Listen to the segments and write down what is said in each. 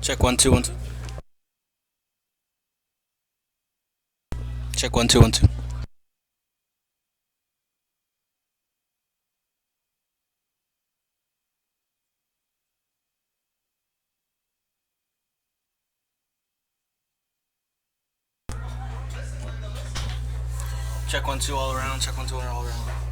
Check 1 2 1 2. Check 1 2 1 2. Check 1 2 all around. Check 1 2 all around.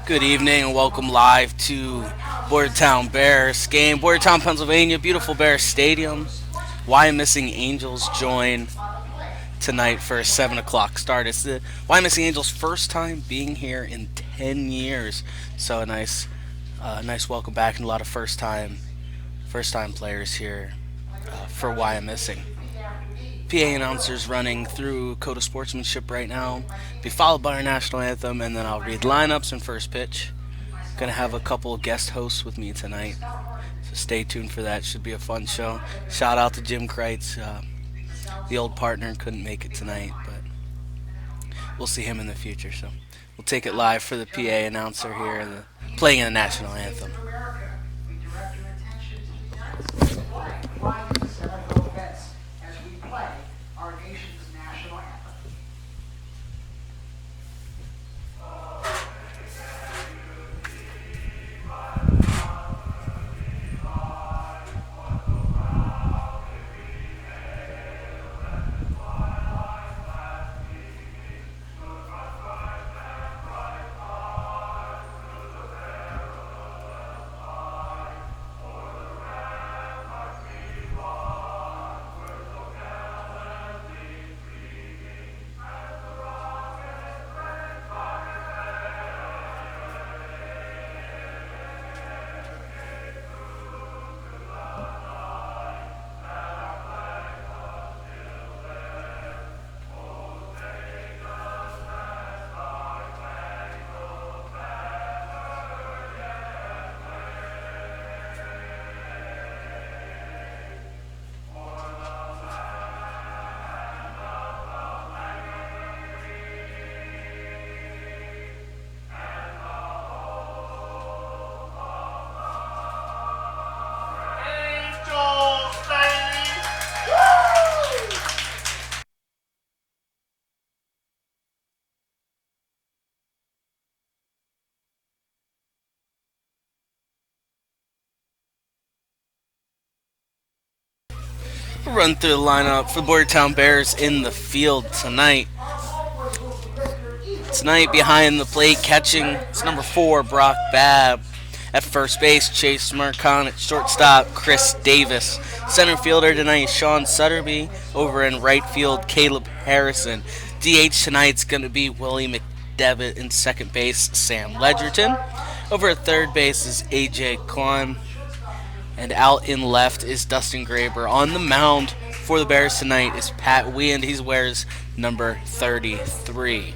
Good evening and welcome live to Boyertown Bears game. Boyertown, Pennsylvania, beautiful Bears Stadium. Why Missing Angels join tonight for a 7 o'clock start. It's the Why Missing Angels' first time being here in 10 years. So a nice welcome back and a lot of first time players here for Why I'm Missing. PA announcers running through Code of Sportsmanship right now. Be followed by our national anthem, and then I'll read lineups and first pitch. Gonna have a couple of guest hosts with me tonight, so stay tuned for that. Should be a fun show. Shout out to Jim Kreitz, the old partner, couldn't make it tonight, but we'll see him in the future. So we'll take it live for the PA announcer here and playing the national anthem. We'll run through the lineup for the Boyertown Bears in the field tonight. Tonight, behind the plate, catching, it's number 4, Brock Babb. At first base, Chase Mercon. At shortstop, Chris Davis. Center fielder tonight, Sean Sutterby. Over in right field, Caleb Harrison. DH tonight's going to be Willie McDevitt. In second base, Sam Ledgerton. Over at third base is AJ Klein. And out in left is Dustin Graber. On the mound for the Bears tonight is Pat Weand. He wears number 33.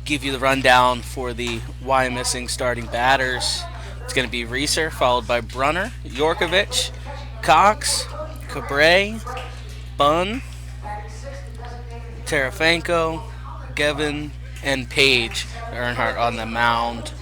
Give you the rundown for the Why Missing starting batters. It's going to be Reeser, followed by Brunner, Yorkovich, Cox, Cabre, Bunn, Tarafanko, Gavin, and Page Earnhardt on the mound.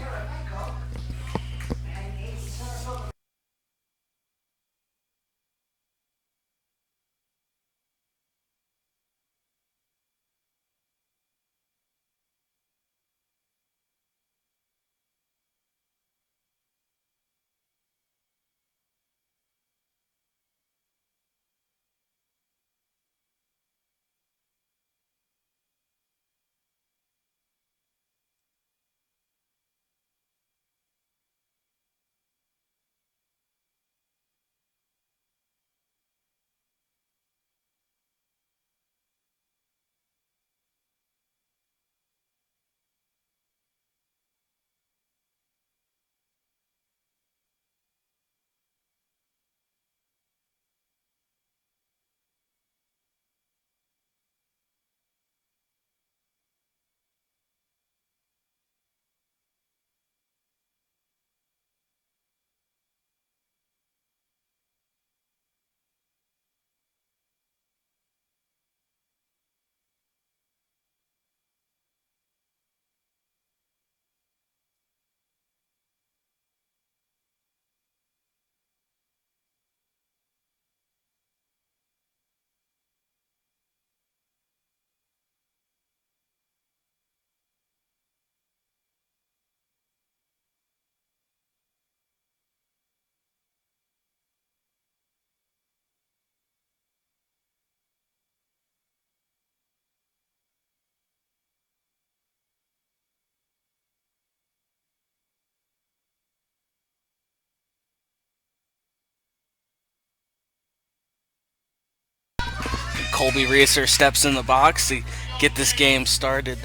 Colby Reeser steps in the box to get this game started.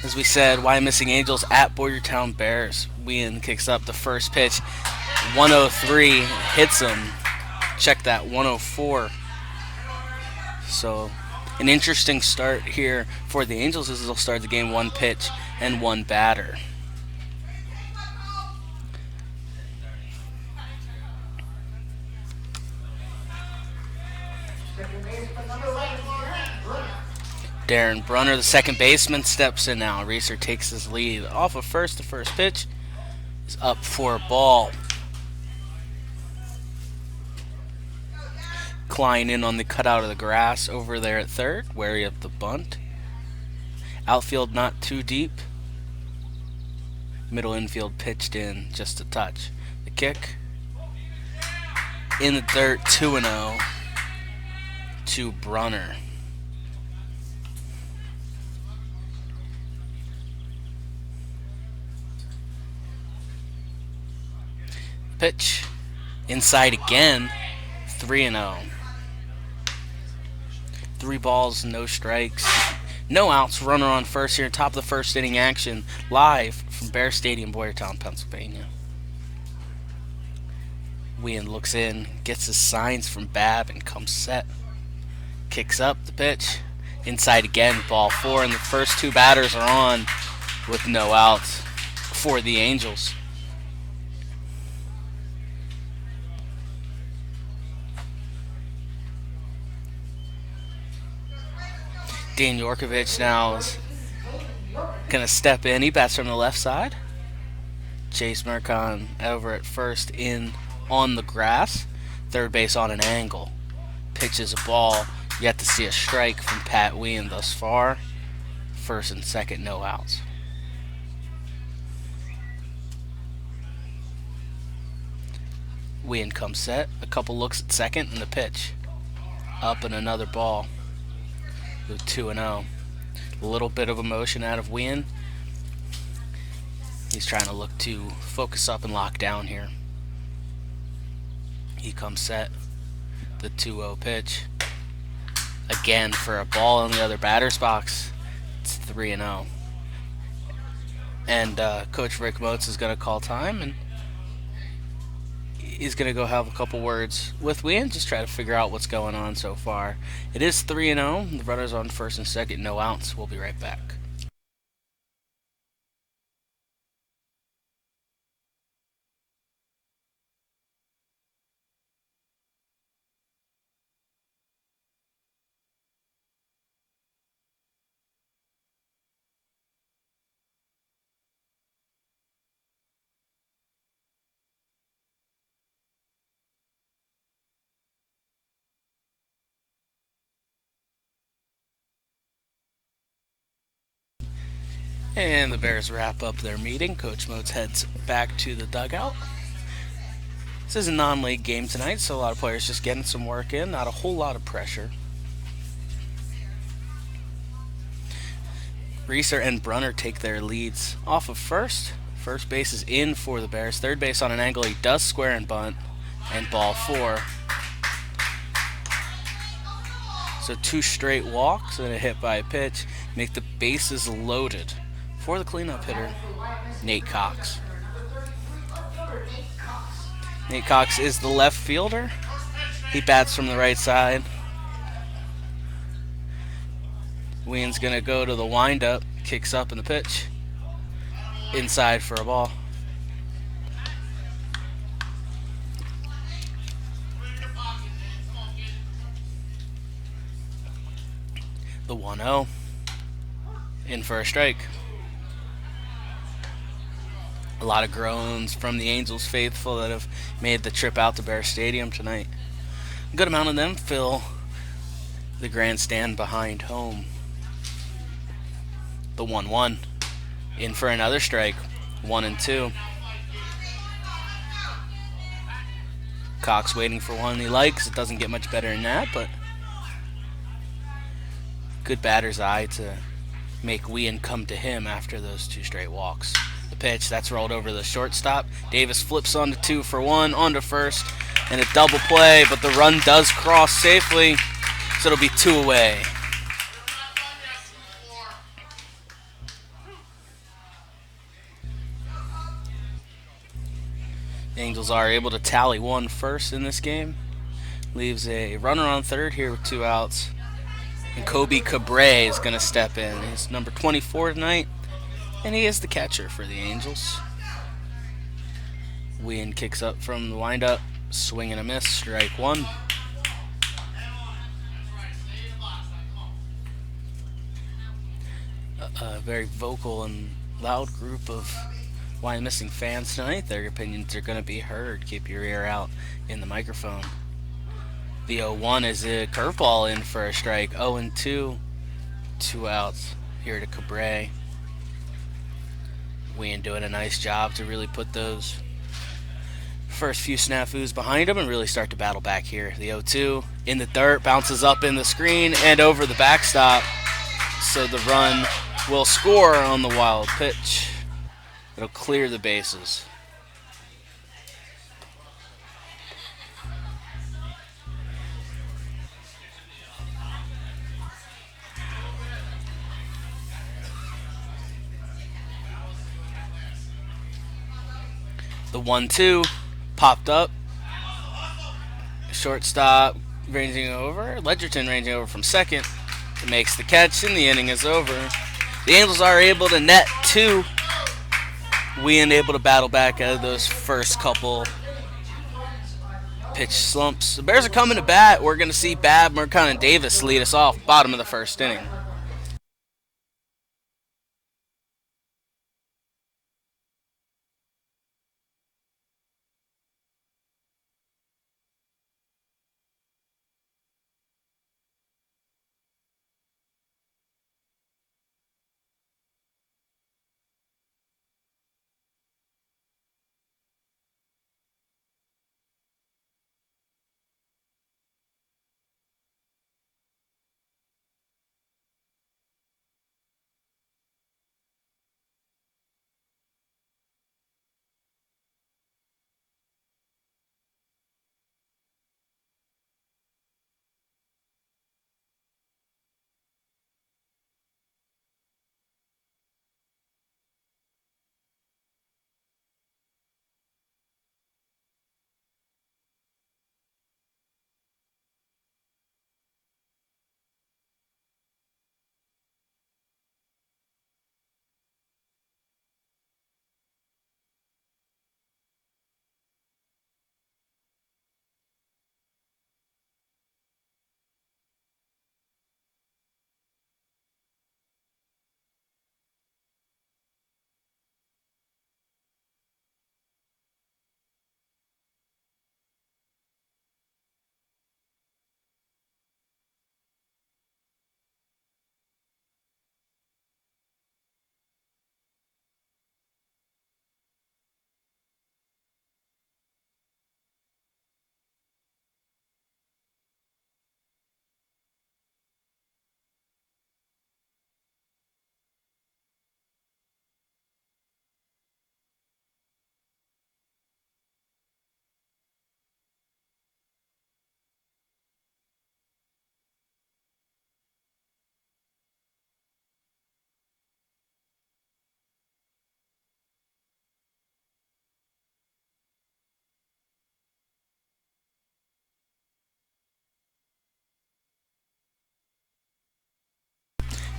As we said, Why Missing Angels at Boyertown Bears. Wien kicks up the first pitch. 103 hits him. Check that, 104. So an interesting start here for the Angels as they'll start the game one pitch and one batter. Darren Brunner, the second baseman, steps in now. Reeser takes his lead off of first. The first pitch is up for a ball. Klein in on the cutout of the grass over there at third, wary of the bunt. Outfield not too deep. Middle infield pitched in just a touch. The kick in the dirt, 2-0 to Brunner. Pitch inside again, 3-0. 3 balls, no strikes, no outs. Runner on first here, top of the first inning action, live from Bear Stadium, Boyertown, Pennsylvania. Wien looks in, gets his signs from Babb, and comes set. Kicks up the pitch, inside again, ball 4, and the first 2 batters are on with no outs for the Angels. Dan Yorkovich now is going to step in. He bats from the left side. Chase Mercon over at first in on the grass. Third base on an angle. Pitches a ball. Yet to see a strike from Pat Wien thus far. First and second, no outs. Wien comes set. A couple looks at second and the pitch. Up and another ball. 2-0. A little bit of emotion out of Wien. He's trying to look to focus up and lock down here. He comes set. The 2-0 pitch. Again for a ball in the other batter's box. It's 3-0. And Coach Rick Motes is going to call time, and he's going to go have a couple words with Wien, just try to figure out what's going on so far. It is 3-0. The runners on first and second, no outs. We'll be right back. And the Bears wrap up their meeting. Coach Motes heads back to the dugout. This is a non-league game tonight, so a lot of players just getting some work in. Not a whole lot of pressure. Reeser and Brunner take their leads off of first. First base is in for the Bears. Third base on an angle. He does square and bunt. And ball 4. So 2 straight walks and a hit by a pitch make the bases loaded for the cleanup hitter, Nate Cox. Nate Cox is the left fielder. He bats from the right side. Wien's going to go to the windup, kicks up in the pitch. Inside for a ball. The 1-0. In for a strike. A lot of groans from the Angels faithful that have made the trip out to Bear Stadium tonight. A good amount of them fill the grandstand behind home. The 1-1. In for another strike. 1-2. Cox waiting for one he likes. It doesn't get much better than that, but good batter's eye to make Wien come to him after those 2 straight walks. The pitch, that's rolled over the shortstop. Davis flips onto 2 for 1, onto first, and a double play, but the run does cross safely. So it'll be 2 away. The Angels are able to tally 1 first in this game. Leaves a runner on third here with 2 outs. And Kobe Cabre is going to step in. He's number 24 tonight, and he is the catcher for the Angels. Wien kicks up from the windup, swing and a miss, strike 1. A very vocal and loud group of Why Missing fans tonight. Their opinions are going to be heard. Keep your ear out in the microphone. The 0-1 is a curveball in for a strike. 0-2, 2 outs here to Cabre. Wien doing a nice job to really put those first few snafus behind him and really start to battle back here. The 0-2 in the dirt, bounces up in the screen and over the backstop. So the run will score on the wild pitch. It'll clear the bases. The 1-2 popped up. Shortstop ranging over. Ledgerton ranging over from second. It makes the catch and the inning is over. The Angels are able to net 2. Wien able to battle back out of those first couple pitch slumps. The Bears are coming to bat. We're going to see Bab Mercon and Davis lead us off bottom of the first inning.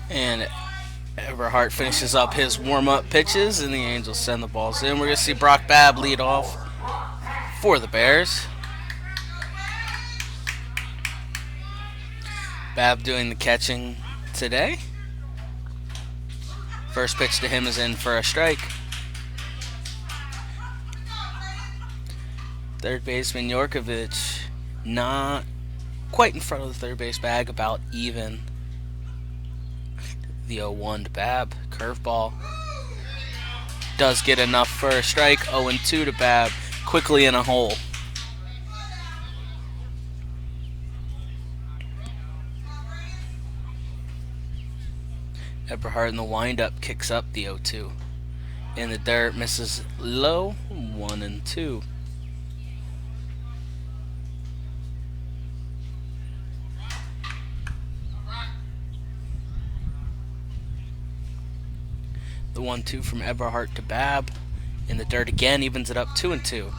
And Everhart finishes up his warm-up pitches, and the Angels send the balls in. We're going to see Brock Babb lead off for the Bears. Babb doing the catching today. First pitch to him is in for a strike. Third baseman Yorkovich not quite in front of the third base bag, about even. The 0-1 to Babb. Curveball. Does get enough for a strike. 0-2 to Babb. Quickly in a hole. Eberhard in the windup kicks up the 0-2. In the dirt, misses low. 1-2. The 1-2 from Eberhardt to Babb. In the dirt again, evens it up 2-2.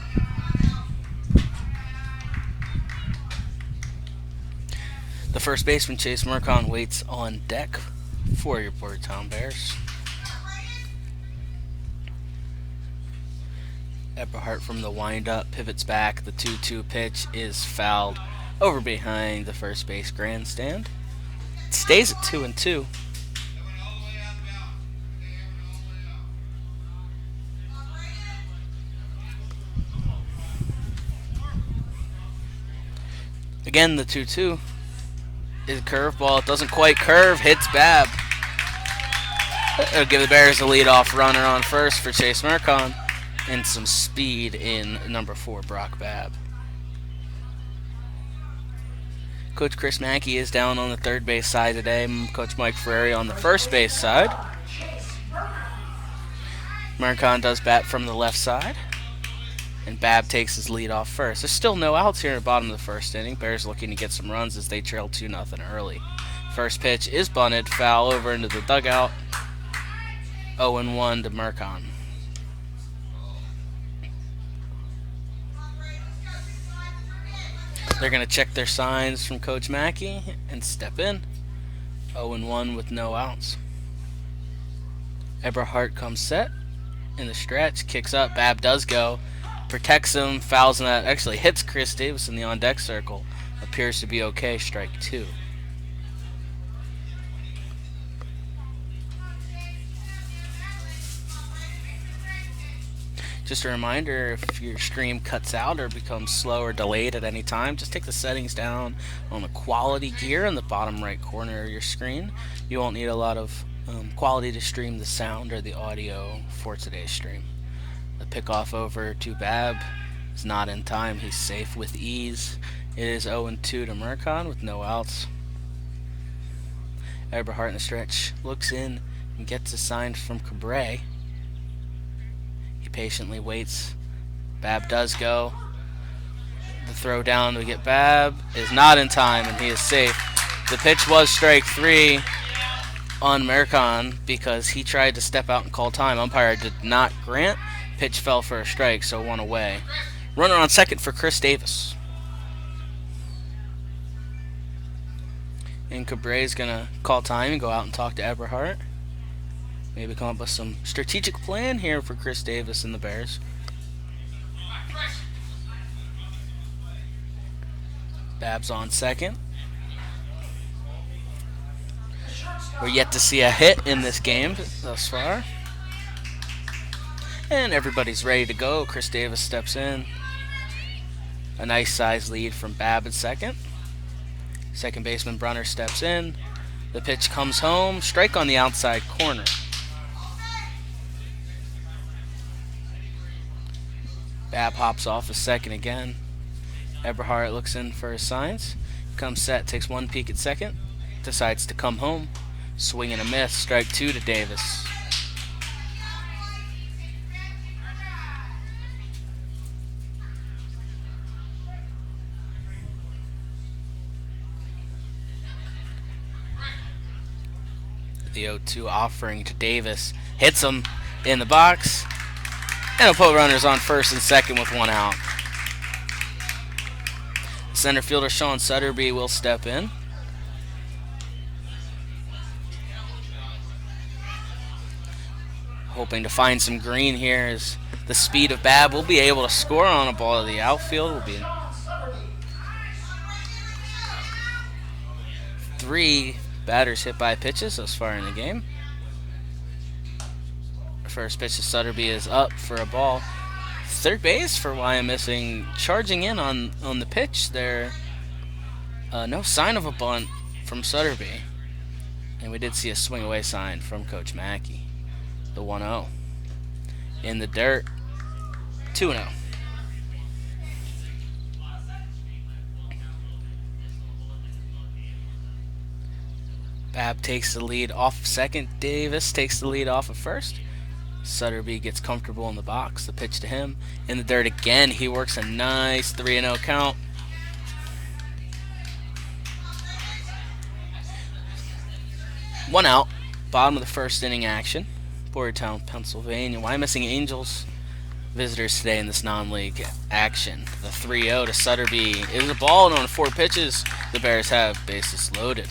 The first baseman, Chase Mercon, waits on deck for your Boyertown Bears. Eberhardt from the windup pivots back. The 2-2 pitch is fouled over behind the first base grandstand. It stays at 2-2. Again, the 2-2 is a curveball. It doesn't quite curve. Hits Babb. It'll give the Bears a leadoff runner on first for Chase Mercon. And some speed in number 4, Brock Babb. Coach Chris Mackey is down on the third base side today. Coach Mike Ferrari on the first base side. Mercon does bat from the left side. And Babb takes his lead off first. There's still no outs here at the bottom of the first inning. Bears looking to get some runs as they trail 2-0 early. First pitch is bunted, foul over into the dugout. 0-1 to Mercon. They're going to check their signs from Coach Mackey and step in. 0-1 with no outs. Eberhardt comes set in the stretch, kicks up. Babb does go, protects him, fouls in that. Actually hits Chris Davis in the on-deck circle. Appears to be okay, strike 2. Just a reminder, if your stream cuts out or becomes slow or delayed at any time, just take the settings down on the quality gear in the bottom right corner of your screen. You won't need a lot of quality to stream the sound or the audio for today's stream. The pickoff over to Babb is not in time. He's safe with ease. It is 0-2 to Mercon with no outs. Eberhardt in the stretch looks in and gets a sign from Cabrera. Patiently waits. Babb does go. The throw down to get Babb is not in time, and he is safe. The pitch was strike 3 on Mercon because he tried to step out and call time. Umpire did not grant. Pitch fell for a strike, so 1 away. Runner on second for Chris Davis. And Cabrera's going to call time and go out and talk to Eberhardt. Maybe come up with some strategic plan here for Chris Davis and the Bears. Babb's on second. We're yet to see a hit in this game thus far. And everybody's ready to go. Chris Davis steps in. A nice size lead from Babb at second. Second baseman Brunner steps in. The pitch comes home. Strike on the outside corner. Babb hops off a second again. Eberhardt looks in for his signs. Comes set, takes 1 peek at second. Decides to come home. Swing and a miss. Strike 2 to Davis. The 0-2 offering to Davis. Hits him in the box. And he'll put runners on first and second with 1 out. Center fielder Sean Sutterby will step in. Hoping to find some green here as the speed of Babb will be able to score on a ball to the outfield. Will be 3 batters hit by pitches thus far in the game. First pitch to Sutterby is up for a ball. Third base for Wyomissing charging in on the pitch there. No sign of a bunt from Sutterby. And we did see a swing away sign from Coach Mackey. The 1-0. In the dirt. 2-0. Babb takes the lead off second. Davis takes the lead off of first. Sutterby gets comfortable in the box. The pitch to him. In the dirt again. He works a nice 3-0 count. One out. Bottom of the first inning action. Boyertown, Pennsylvania. Why missing Angels? Visitors today in this non-league action. The 3-0 to Sutterby is a ball, and on 4 pitches, the Bears have bases loaded.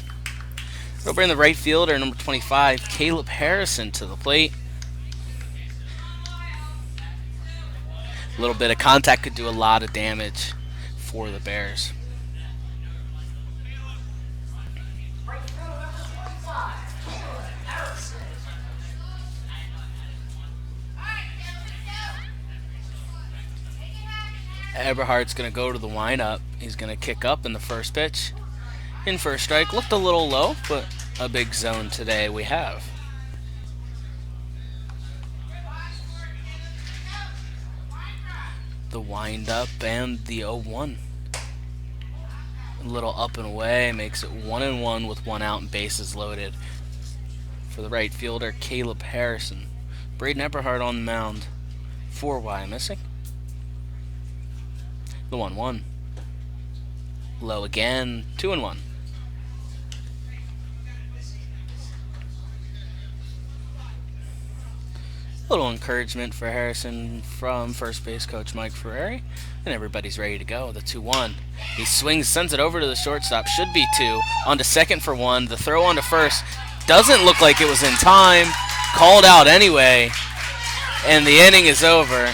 We'll bring the right fielder, number 25, Caleb Harrison, to the plate. A little bit of contact could do a lot of damage for the Bears. Eberhardt's going to go to the windup. He's going to kick up in the first pitch. In for a strike. Looked a little low, but a big zone today we have. The windup and the 0-1. A little up and away makes it 1-1 with 1 out and bases loaded. For the right fielder, Caleb Harrison. Braden Eberhardt on the mound. 4 wide missing. The 1-1. Low again. 2-1. A little encouragement for Harrison from first base coach Mike Ferrari. And everybody's ready to go. The 2-1. He swings, sends it over to the shortstop. Should be 2. On to second for 1. The throw on to first doesn't look like it was in time. Called out anyway. And the inning is over.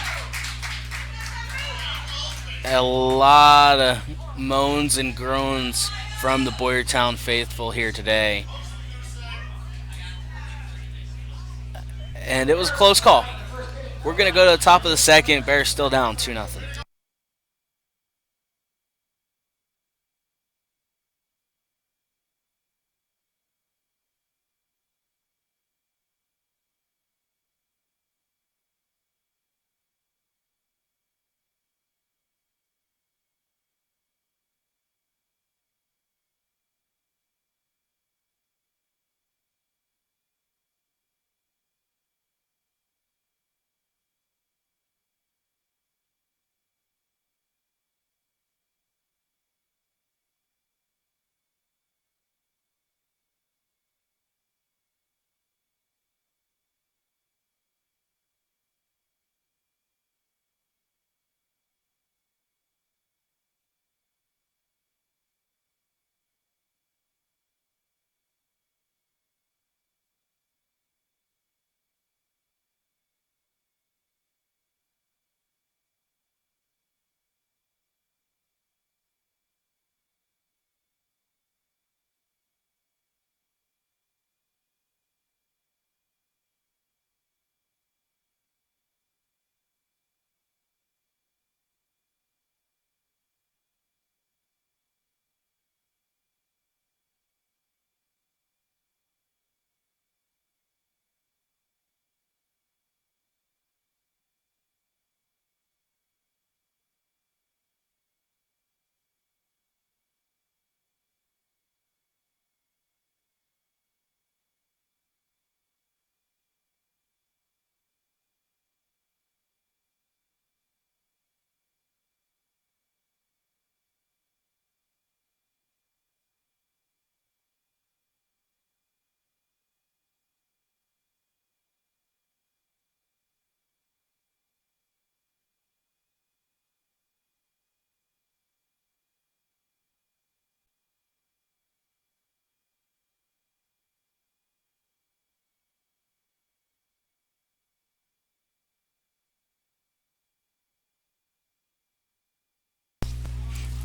A lot of moans and groans from the Boyertown faithful here today. And it was a close call. We're going to go to the top of the second. Bears still down 2-0.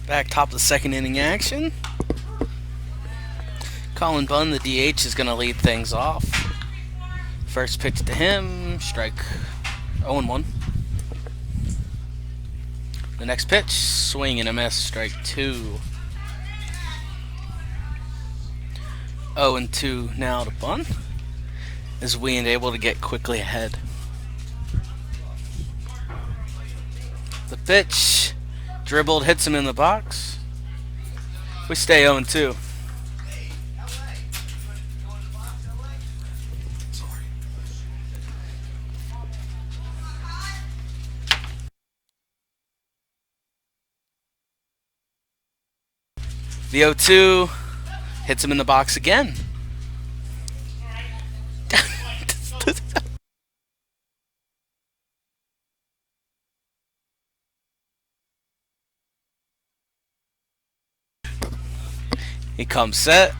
Back top of the second inning action. Colin Bunn, the DH, is going to lead things off. First pitch to him, strike 0-1. The next pitch, swing and a miss, strike 2. 0-2 now to Bunn, as we ain't able to get quickly ahead. The pitch, dribbled, hits him in the box. We stay 0-2. The 0-2 hits him in the box again. He comes set.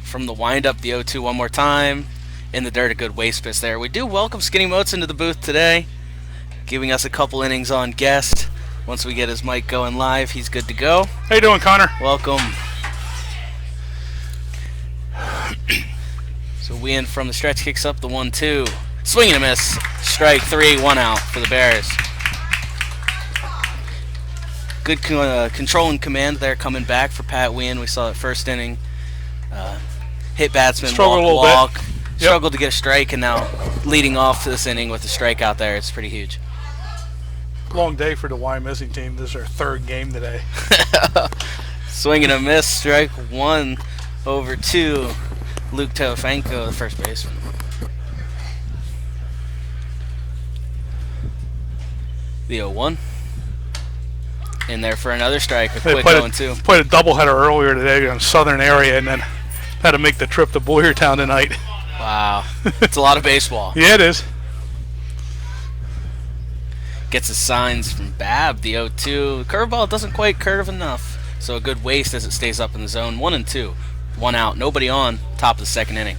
From the windup, the 0-2 one more time. In the dirt, a good waist pitch there. We do welcome Skinny Motes into the booth today, giving us a couple innings on guest. Once we get his mic going live, he's good to go. How you doing, Connor? Welcome. So Wien from the stretch kicks up the 1-2. Swing and a miss. Strike 3, 1 out for the Bears. Good control and command there coming back for Pat Wien. We saw that first inning. Hit batsman, walk. Struggled to get a strike, and now leading off to this inning with a strikeout there. It's pretty huge. Long day for the Wyomissing team. This is their third game today. Swing and a miss. Strike 1 over 2. Luke Teofenko, the first baseman. The 0-1. In there for another strike, a quick 0-2. Played a doubleheader earlier today in the southern area, and then had to make the trip to Boyertown tonight. Wow. It's a lot of baseball. Yeah, it is. Gets his signs from Bab, the 0-2. Curveball doesn't quite curve enough, so a good waste as it stays up in the zone. 1-2. 1 out. Nobody on. Top of the second inning.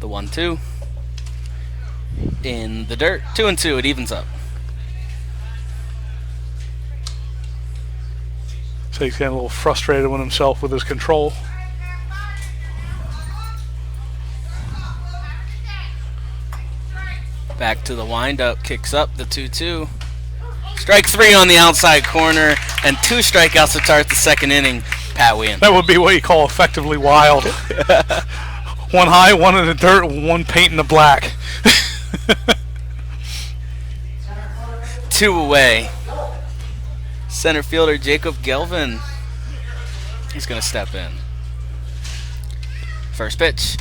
The 1-2. In the dirt. 2-2. It evens up. So he's getting a little frustrated with himself with his control. Back to the windup, kicks up the 2-2. Strike 3 on the outside corner, and 2 strikeouts to start the second inning. Pat Wien. That would be what you call effectively wild. 1 high, 1 in the dirt, 1 painting the black. 2 away. Center fielder Jacob Gelvin. He's going to step in. First pitch.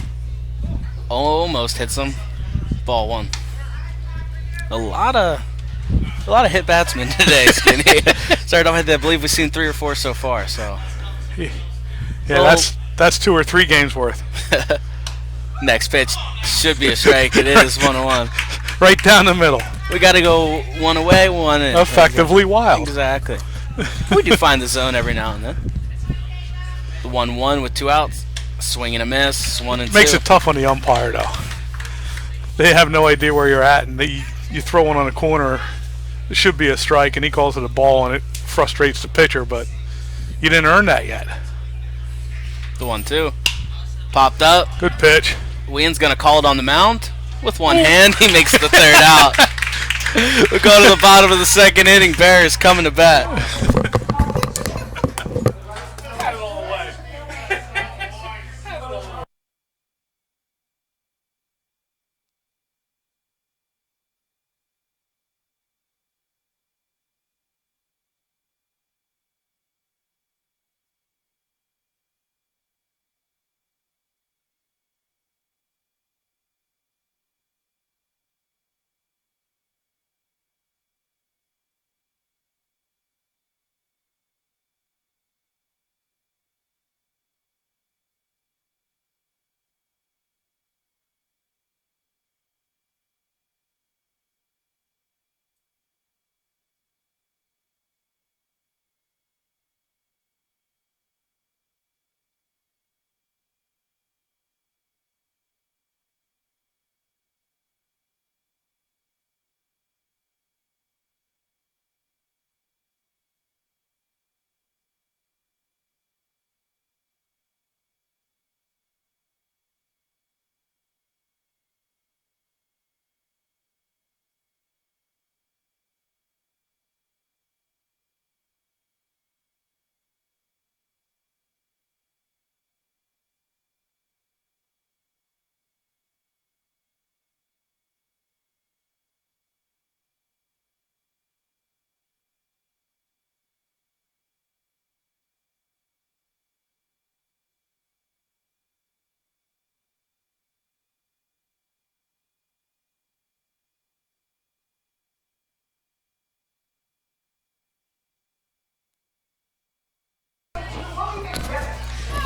Almost hits him. Ball 1. A lot of hit batsmen today, Skinny. Started off, I believe we've seen 3 or 4 so far. So, yeah, well, that's 2 or 3 games worth. Next pitch should be a strike. It is 1-1. Right down the middle. We got to go 1 away, 1 in. Effectively wild. Exactly. We do find the zone every now and then. The 1-1 with 2 outs. Swing and a miss. 1-2. Makes it tough on the umpire, though. They have no idea where you're at, and you throw one on a corner. It should be a strike, and he calls it a ball, and it frustrates the pitcher, but you didn't earn that yet. The 1-2. Popped up. Good pitch. Wien's going to call it on the mound. With one hand, he makes the third out. We go to the bottom of the second inning. Bears coming to bat.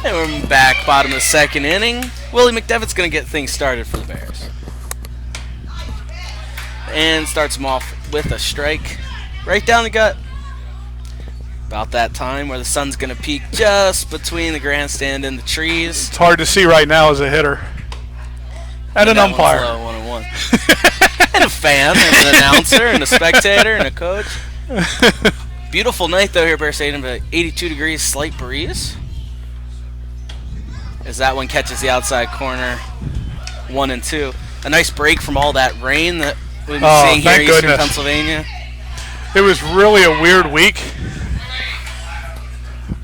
And we're back, bottom of the second inning. Willie McDevitt's going to get things started for the Bears. and starts him off with a strike right down the gut. About that time where the sun's going to peak just between the grandstand and the trees. It's hard to see right now as a hitter. And an umpire. Low, 1-1. And a fan, and an announcer, and a spectator, and a coach. Beautiful night, though, here at Bear Stadium, but 82 degrees, slight breeze. As that one catches the outside corner, 1-2. A nice break from all that rain that we've been seeing here in eastern Pennsylvania. It was really a weird week.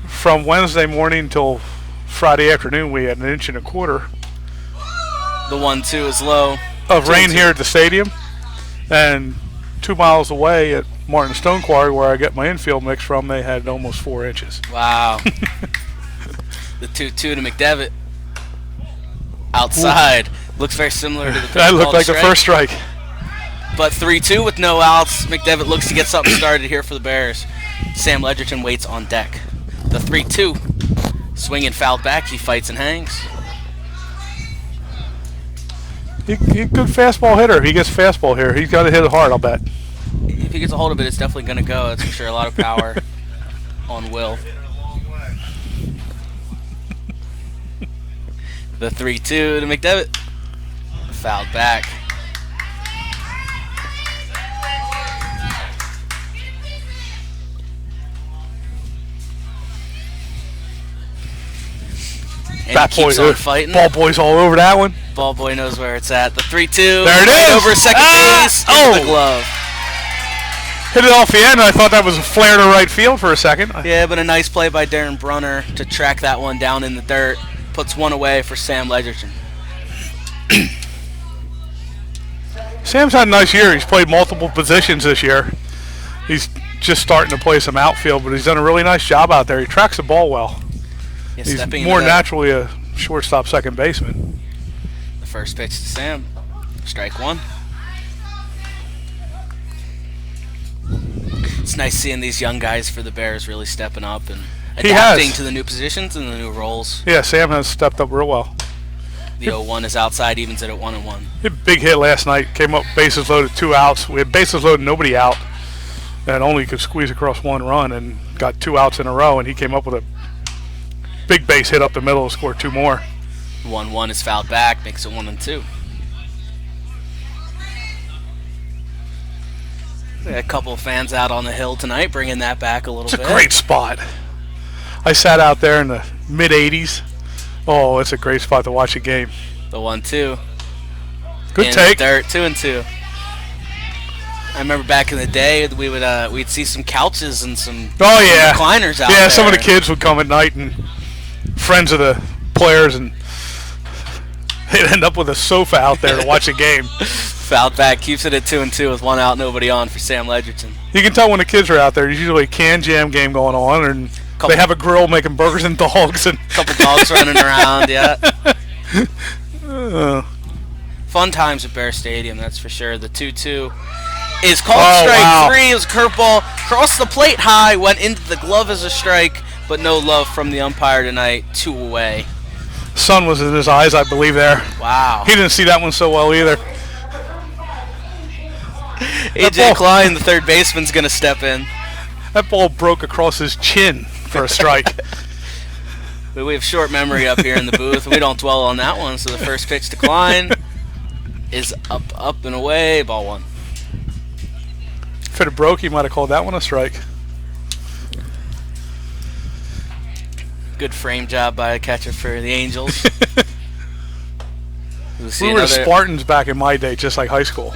From Wednesday morning till Friday afternoon, we had 1.25 inches. The 1-2 is low. Of rain here at the stadium. And 2 miles away at Martin Stone Quarry, where I get my infield mix from, they had almost 4 inches. Wow. The 2-2 to McDevitt. Outside. Ooh. Looks very similar to the that looked like the first strike. But 3-2 with no outs. McDevitt looks to get something started here for the Bears. Sam Ledgerton waits on deck. The 3-2. Swing and fouled back. He fights and hangs. He's a good fastball hitter. If he gets fastball here, he's got to hit it hard, I'll bet. If he gets a hold of it, it's definitely going to go. That's for sure. A lot of power on Will. The 3-2 to McDevitt. Fouled back. And Bat he keeps boy, on fighting. Ball boy's all over that one. Ball boy knows where it's at. The 3-2. There it is. Over second base. Into the glove. Hit it off the end. I thought that was a flare to right field for a second. Yeah, but a nice play by Darren Brunner to track that one down in the dirt. Puts one away for Sam Ledgerton. Sam's had a nice year. He's played multiple positions this year. He's just starting to play some outfield, but he's done a really nice job out there. He tracks the ball well. Yeah, he's more naturally a shortstop second baseman. The first pitch to Sam. Strike one. It's nice seeing these young guys for the Bears really stepping up and adapting to the new positions and the new roles. Yeah, Sam has stepped up real well. The 0-1 is outside, evens it at 1-1. He had a big hit last night. Came up bases loaded, 2 outs. We had bases loaded, nobody out, and only could squeeze across 1 run and got 2 outs in a row. And he came up with a big base hit up the middle and scored 2 more. 1-1 is fouled back, makes it 1-2. A couple of fans out on the hill tonight, bringing that back a little bit. It's a great spot. I sat out there in the mid-80s. Oh, it's a great spot to watch a game. The 1-2. Good take. Dirt, 2-2. I remember back in the day, we'd see some couches and some recliners out there. Yeah, some of the kids would come at night and friends of the players, and they'd end up with a sofa out there to watch a game. Fouled back, keeps it at 2-2 with 1 out, nobody on for Sam Ledgerton. You can tell when the kids are out there. There's usually a can jam game going on, and they have a grill making burgers and dogs. And couple dogs running around, yeah. Fun times at Bear Stadium, that's for sure. The 2-2 is called strike 3. It was a curveball. Crossed the plate high, went into the glove as a strike, but no love from the umpire tonight. 2 away. Sun was in his eyes, I believe, there. Wow. He didn't see that one so well either. A.J. Klein, the third baseman's going to step in. That ball broke across his chin for a strike. We have short memory up here in the booth. We don't dwell on that one. So the first pitch to Klein is up and away. Ball 1. If it had broke, he might have called that one a strike. Good frame job by a catcher for the Angels. We were the Spartans back in my day, just like high school.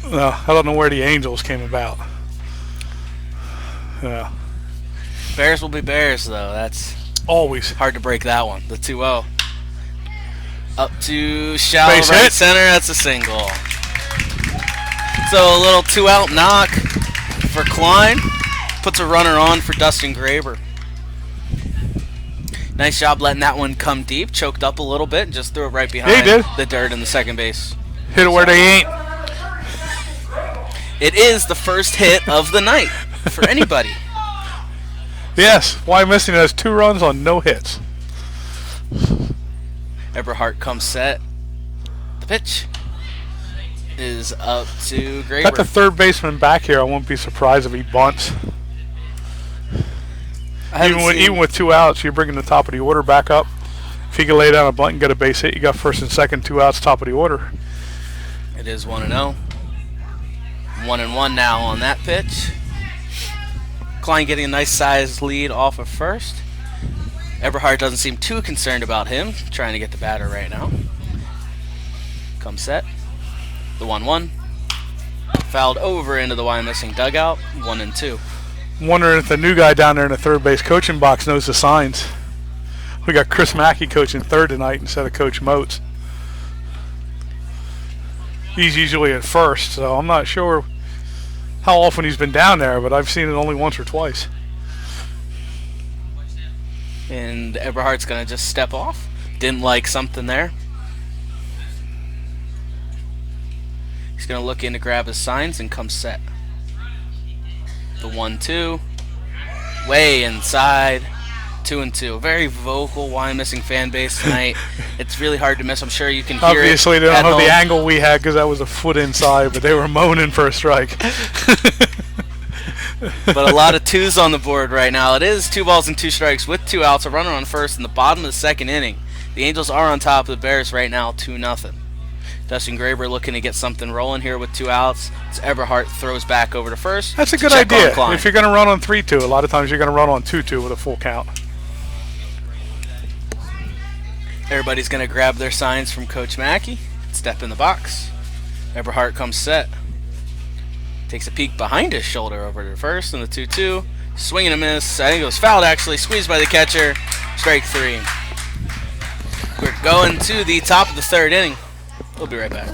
I don't know where the Angels came about. Yeah. Bears will be Bears, though. That's always hard to break that one. The 2-0. Up to shallow base right hit. Center. That's a single. So a little 2-out knock for Klein. Puts a runner on for Dustin Graber. Nice job letting that one come deep. Choked up a little bit and just threw it right behind the dirt in the second base. Hit it where they ain't. It is the first hit of the night for anybody. Yes, why missing has 2 runs on no hits. Eberhardt comes set. The pitch is up to Got the Graber. third baseman back here. I won't be surprised if he bunts. I haven't Even seen. with 2 outs, you're bringing the top of the order back up. If he can lay down a bunt and get a base hit, you got first and second, 2 outs, top of the order. It is 1-0. 1-1 now on that pitch. Klein getting a nice sized lead off of first. Eberhardt doesn't seem too concerned about him, trying to get the batter right now. Come set. The 1-1. Fouled over into the Wyomissing dugout. 1-2. I'm wondering if the new guy down there in the third base coaching box knows the signs. We got Chris Mackey coaching third tonight instead of Coach Moats. He's usually at first, so I'm not sure how often he's been down there, but I've seen it only once or twice. And Eberhardt's going to just step off. Didn't like something there. He's going to look in to grab his signs and come set. The 1-2. Way inside. 2-2. Very vocal Wyomissing fan base tonight. It's really hard to miss. I'm sure you can hear Obviously, it. they don't at have the home. angle we had because that was a foot inside, but they were moaning for a strike. But a lot of twos on the board right now. It is 2 balls and 2 strikes with 2 outs. A runner on first in the bottom of the second inning. The Angels are on top of the Bears right now, 2-0. Dustin Graber looking to get something rolling here with 2 outs. As Eberhardt throws back over to first. That's a to good check on idea. Klein. If you're going to run on 3-2, a lot of times you're going to run on 2-2 with a full count. Everybody's going to grab their signs from Coach Mackey. Step in the box. Eberhardt comes set. Takes a peek behind his shoulder over to first in the 2-2. Swing and a miss. I think it was fouled actually. Squeezed by the catcher. Strike 3. We're going to the top of the third inning. We'll be right back.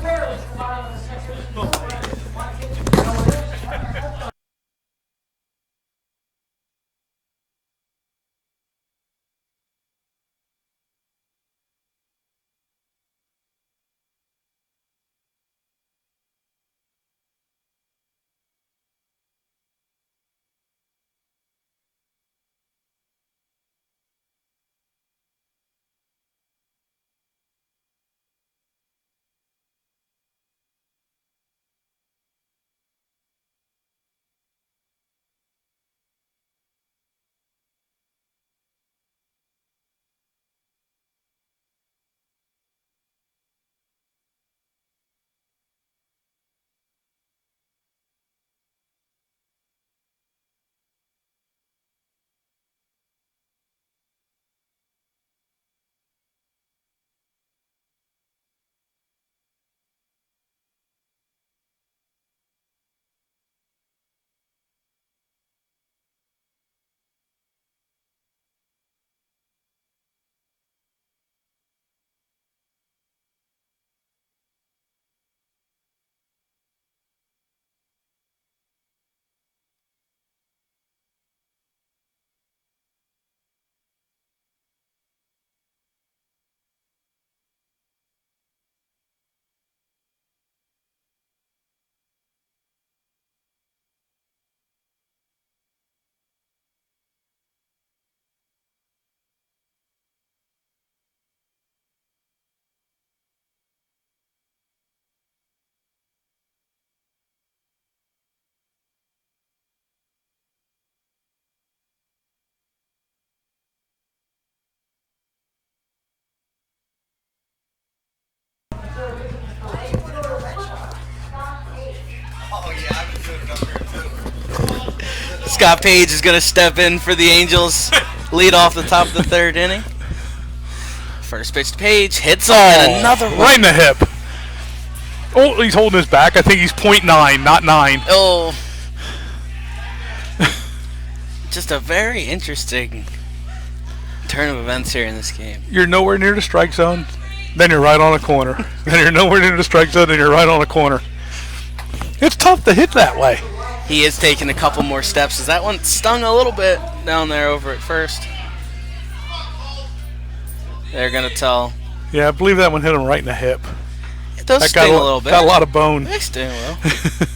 Scott Page is going to step in for the Angels. Lead off the top of the third inning. First pitch to Page. Hits and another one. Right in the hip. Oh, he's holding his back. I think he's .9, not 9. Oh. Just a very interesting turn of events here in this game. You're nowhere near the strike zone, then you're right on a corner. Then you're nowhere near the strike zone, then you're right on a corner. It's tough to hit that way. He is taking a couple more steps as that one stung a little bit down there over at first. They're going to tell. Yeah, I believe that one hit him right in the hip. It does That sting a little bit. Got a lot of bone. They sting a little.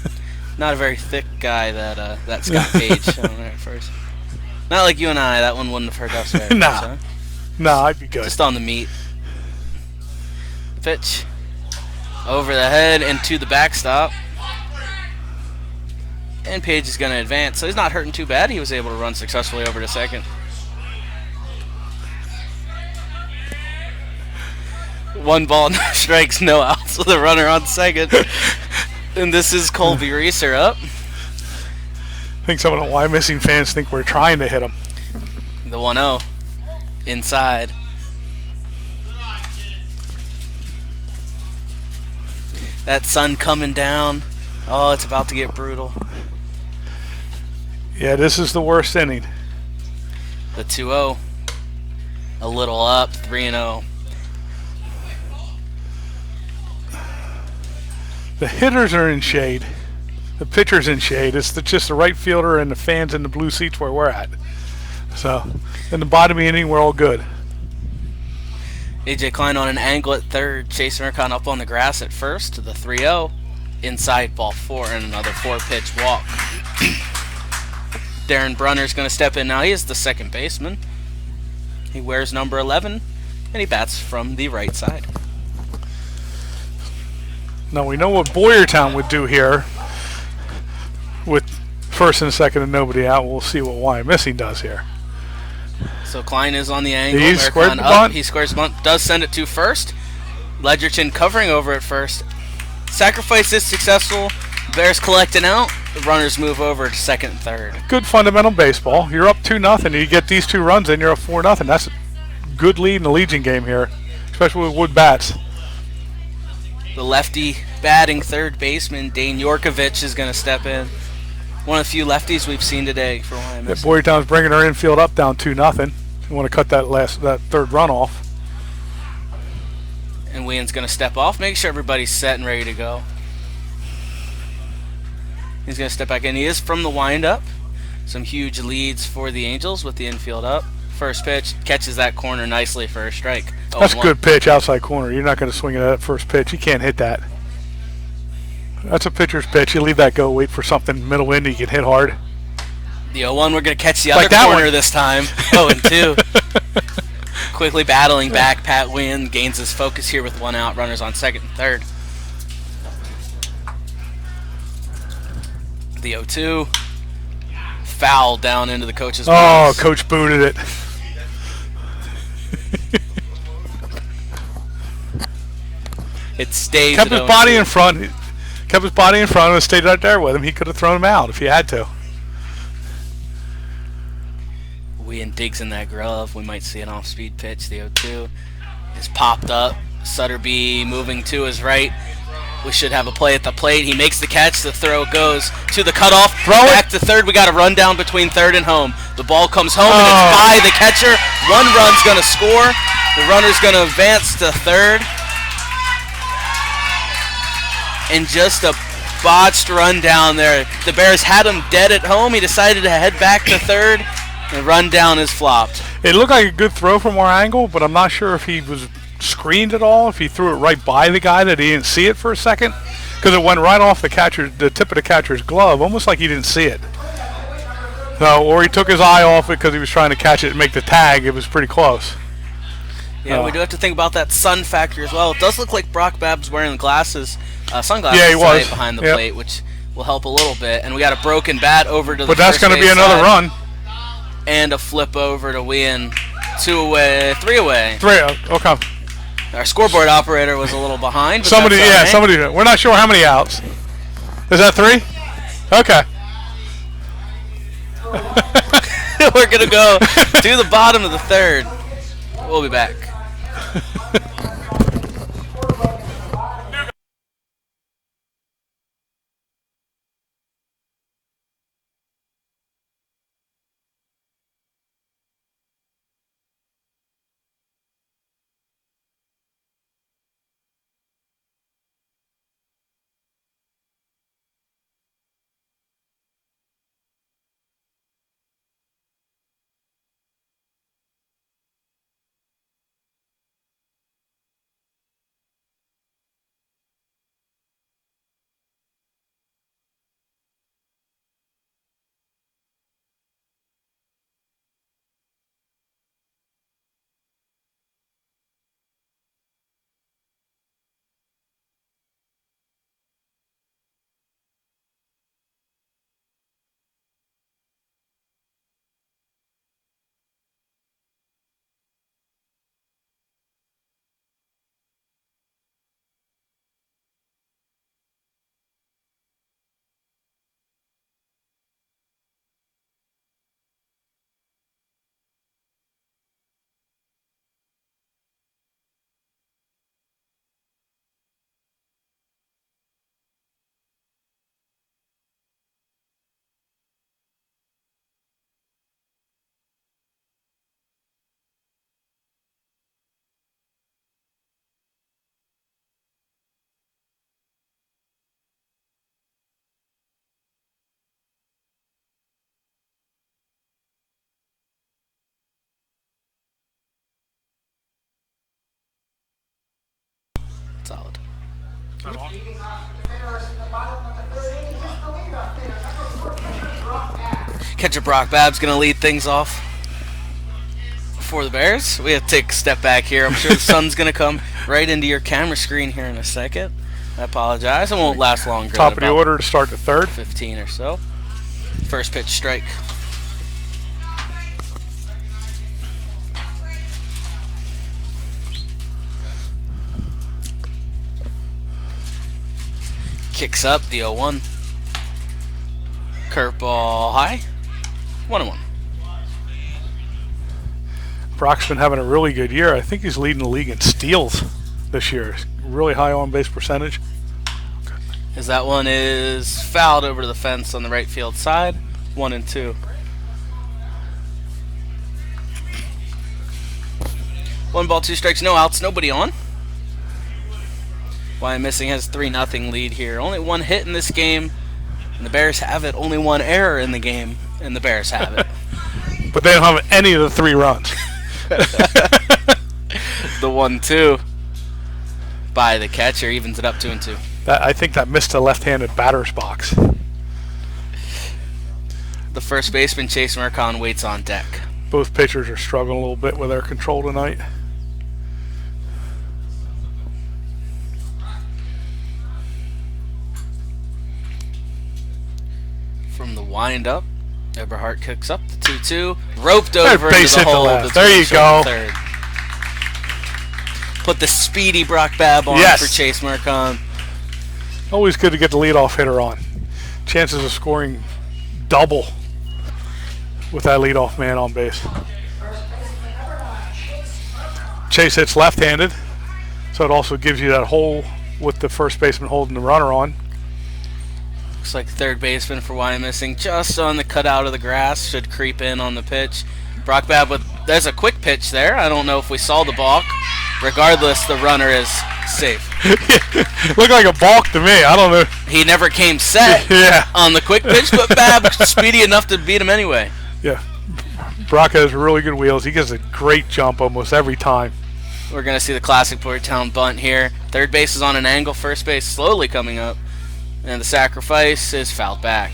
Not a very thick guy, that Scott Page down there at first. Not like you and I. That one wouldn't have hurt us very much, Nah. huh? Nah, I'd be good. Just on the meat. Pitch. Over the head and to the backstop. And Page is going to advance, so he's not hurting too bad. He was able to run successfully over to second. One ball, no strikes, no outs with a runner on second. And this is Colby Reeser up. I think some of the Why Missing fans think we're trying to hit him. The 1-0 inside. That sun coming down. Oh, it's about to get brutal. Yeah, this is the worst inning. The 2-0. A little up, 3-0. The hitters are in shade. The pitcher's in shade. It's just the right fielder and the fans in the blue seats where we're at. So, in the bottom of the inning, we're all good. AJ Klein on an angle at third. Chase Mercon up on the grass at first to the 3-0. Inside ball 4 and another 4-pitch walk. Darren Brunner's going to step in now. He is the second baseman. He wears number 11, and he bats from the right side. Now, we know what Boyertown would do here with first and second and nobody out. We'll see what Why Missing does here. So Klein is on the angle. He squared the up. bunt. He squares the bunt. Does send it to first. Ledgerton covering over at first. Sacrifice is successful. Bears collecting out. The runners move over to second and third. Good fundamental baseball. You're up 2-0. You get these 2 runs in, you're up 4-0. That's a good lead in the Legion game here, especially with wood bats. The lefty batting third baseman, Dane Yorkovich, is going to step in. One of the few lefties we've seen today for YMS. Yeah, Boyertown's bringing our infield up down 2-0. You want to cut that third run off. And Wien's going to step off, make sure everybody's set and ready to go. He's going to step back in. He is from the windup. Some huge leads for the Angels with the infield up. First pitch, catches that corner nicely for a strike. That's a good pitch, outside corner. You're not going to swing it at that first pitch. You can't hit that. That's a pitcher's pitch. You leave that go, wait for something middle end you can hit hard. The 0-1, we're going to catch the other corner this time. 0-2. Quickly battling back, Pat Wynn gains his focus here with 1 out. Runners on second and third. The 0-2. Foul down into the coach's box. Oh, coach booted it. It stays. Kept his body in front. Kept his body in front and stayed right there with him. He could have thrown him out if he had to. Wien digs in that glove. We might see an off-speed pitch. The 0-2 is popped up. Sutterby moving to his right. We should have a play at the plate. He makes the catch. The throw goes to the cutoff. Back to third. We got a rundown between third and home. The ball comes home and it's by the catcher. 1 run's going to score. The runner's going to advance to third. And just a botched run down there. The Bears had him dead at home. He decided to head back to third. The rundown is flopped. It looked like a good throw from our angle, but I'm not sure if he was screened at all, if he threw it right by the guy that he didn't see it for a second, because it went right off the tip of the catcher's glove, almost like he didn't see it. So, or he took his eye off it because he was trying to catch it and make the tag. It was pretty close. Yeah, we do have to think about that sun factor as well. It does look like Brock Babb's wearing glasses, sunglasses yeah, he was. behind the plate, which will help a little bit. And we got a broken bat over to the But that's going to be another run. And a flip over to Wien. 2 away, 3 away. 3, okay. Our scoreboard operator was a little behind. But somebody. We're not sure how many outs. Is that 3? Okay. We're going to go to the bottom of the third. We'll be back. Catcher Brock Babb's going to lead things off for the Bears. We have to take a step back here. I'm sure the sun's going to come right into your camera screen here in a second. I apologize. It won't last longer. Top of the order to start the third. 15 or so. First pitch strike. Kicks up the 0-1. Curveball high. 1-1. Brock's been having a really good year. I think he's leading the league in steals this year. Really high on base percentage. As that one is fouled over to the fence on the right field side. 1-2. 1 ball, 2 strikes, no outs, nobody on. Why I'm Missing has 3-0 lead here. Only 1 hit in this game, and the Bears have it. Only 1 error in the game, and the Bears have it. But they don't have any of the 3 runs. The 1-2 by the catcher evens it up 2-2. I think that missed the left-handed batter's box. The first baseman, Chase Mercon, waits on deck. Both pitchers are struggling a little bit with their control tonight. From the windup, Eberhardt kicks up the 2-2, roped over into the hole. There you go. Third. Put the speedy Brock Babb on for Chase Mercon. Always good to get the leadoff hitter on. Chances of scoring double with that leadoff man on base. Chase hits left-handed, so it also gives you that hole with the first baseman holding the runner on. Looks like third baseman for Why I'm Missing just on the cutout of the grass. Should creep in on the pitch. Brock Babb there's a quick pitch there. I don't know if we saw the balk. Regardless, the runner is safe. Looked like a balk to me. I don't know. He never came set on the quick pitch, but Babb speedy enough to beat him anyway. Yeah. Brock has really good wheels. He gets a great jump almost every time. We're going to see the classic Boyertown bunt here. Third base is on an angle. First base slowly coming up. And the sacrifice is fouled back.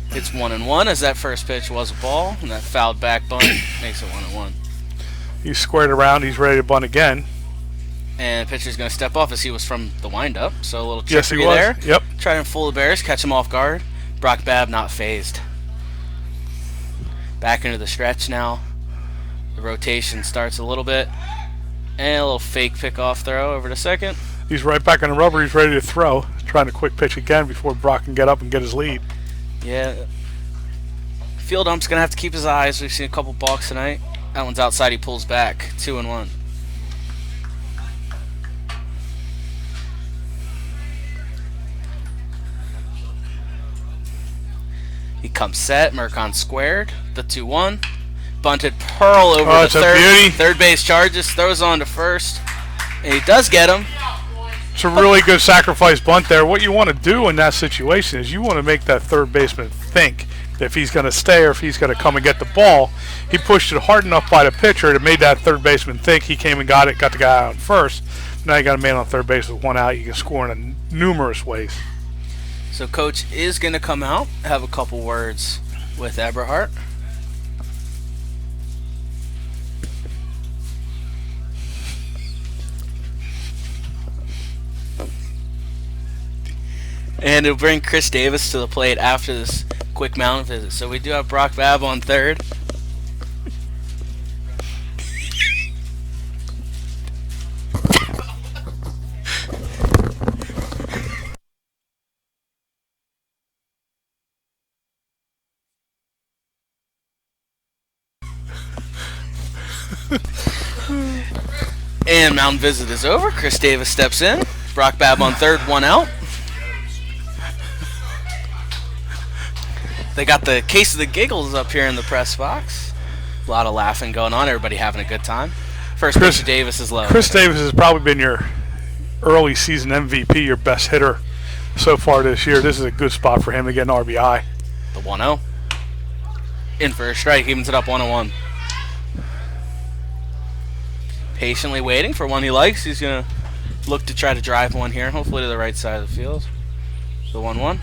It's 1-1 as that first pitch was a ball. And that fouled back bunt makes it 1-1. He's squared around. He's ready to bunt again. And the pitcher's going to step off as he was from the windup. So a little Yes, he trickery was. there. Yep. Trying to fool the Bears, catch him off guard. Brock Babb not phased. Back into the stretch now. The rotation starts a little bit. And a little fake pickoff throw over to second. He's right back on the rubber. He's ready to throw. Trying to quick pitch again before Brock can get up and get his lead. Yeah. Field ump's going to have to keep his eyes. We've seen a couple balks tonight. That one's outside. He pulls back. 2-1. He comes set. Mercon squared. The 2-1. Bunted Pearl over to third. Beauty. Third base charges. Throws on to first. And he does get him. It's a really good sacrifice bunt there. What you want to do in that situation is you want to make that third baseman think if he's going to stay or if he's going to come and get the ball. He pushed it hard enough by the pitcher to made that third baseman think. He came and got it, got the guy out first. Now you got a man on third base with 1 out. You can score in numerous ways. So coach is going to come out, have a couple words with Eberhardt. And it'll bring Chris Davis to the plate after this quick mound visit. So we do have Brock Babb on third. And mound visit is over. Chris Davis steps in. Brock Babb on third, 1 out. They got the case of the giggles up here in the press box. A lot of laughing going on. Everybody having a good time. First pitch Davis is low. Chris Davis has probably been your early season MVP, your best hitter so far this year. This is a good spot for him to get an RBI. The 1-0. In for a strike. Evens it up 1-1. Patiently waiting for one he likes. He's going to look to try to drive one here. Hopefully to the right side of the field. The 1-1.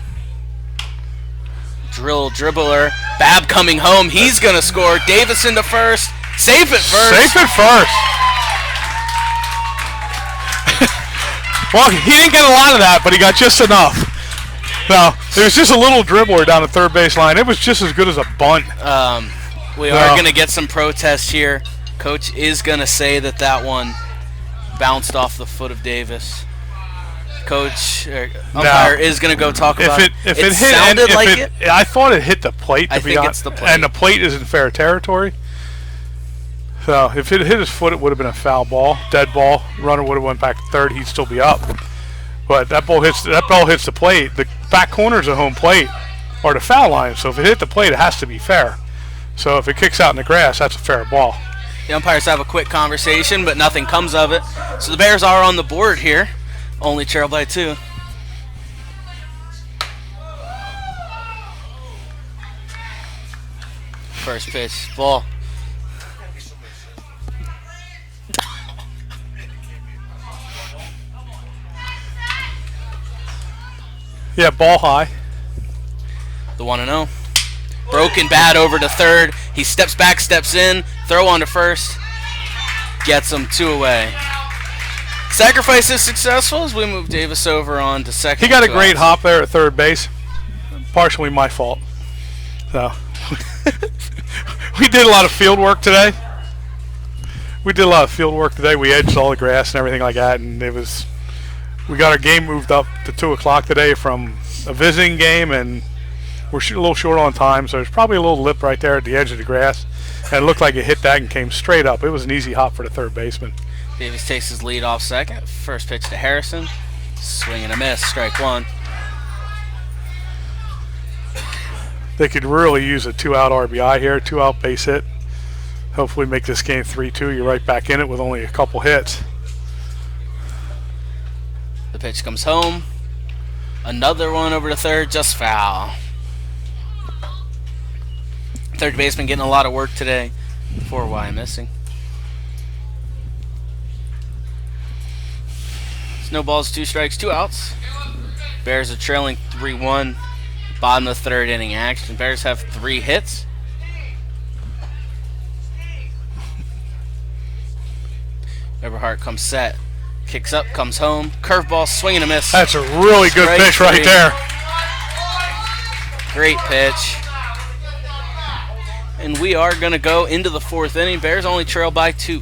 Dribbler. Bab coming home. He's going to score. Davis into first. Safe at first. Safe at first. Well, he didn't get a lot of that, but he got just enough. No, it was just a little dribbler down the third base line. It was just as good as a bunt. We are going to get some protests here. Coach is going to say that one bounced off the foot of Davis. Coach, umpire is going to go talk about it. If it hit, sounded like it. I thought it hit the plate. I think it's the plate. And the plate is in fair territory. So if it hit his foot, it would have been a foul ball, dead ball. Runner would have went back to third. He'd still be up. But that ball hits the plate. The back corners of home plate are the foul line. So if it hit the plate, it has to be fair. So if it kicks out in the grass, that's a fair ball. The umpires have a quick conversation, but nothing comes of it. So the Bears are on the board here. Only trail by 2. First pitch, ball. Yeah, ball high. The 1-0. Broken bat over to third. He steps back, steps in. Throw on to first. Gets him 2 away. Sacrifice is successful as we move Davis over on to second. He got a great hop there at third base. Partially my fault. So we did a lot of field work today. We edged all the grass and everything like that, and we got our game moved up to 2 o'clock today from a visiting game, and we're a little short on time, so there's probably a little lip right there at the edge of the grass, and it looked like it hit that and came straight up. It was an easy hop for the third baseman. Davis takes his lead off second. First pitch to Harrison. Swing and a miss. Strike 1. They could really use a 2-out RBI here, 2-out base hit. Hopefully make this game 3-2. You're right back in it with only a couple hits. The pitch comes home. Another one over to third, just foul. Third baseman getting a lot of work today. 4 wide missing. No balls, 2 strikes, 2 outs. Bears are trailing 3-1. Bottom of the third inning action. Bears have 3 hits. Eberhardt comes set. Kicks up, comes home. Curveball, swing and a miss. That's a really good pitch right there. Great pitch. And we are going to go into the 4th inning. Bears only trail by 2.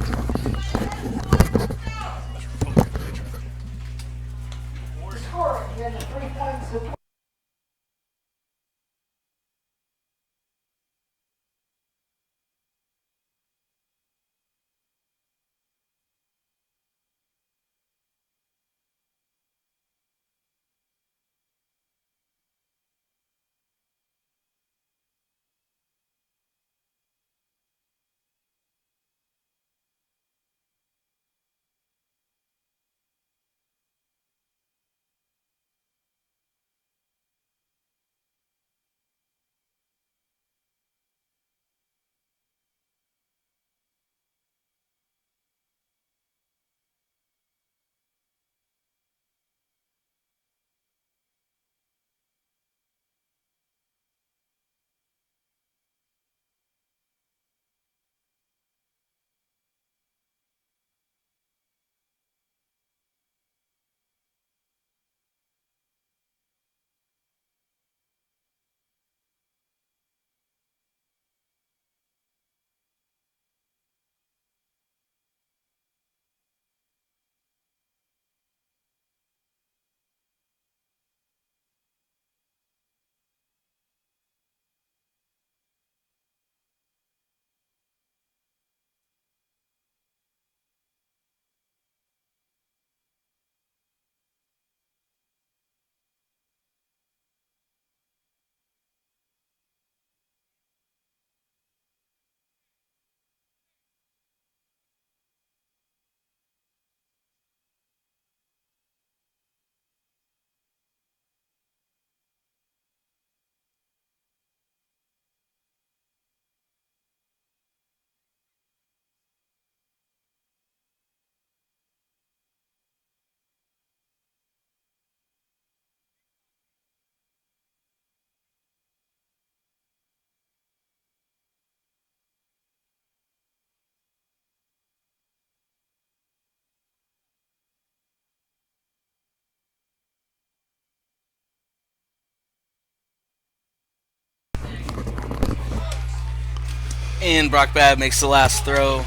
And Brock Babb makes the last throw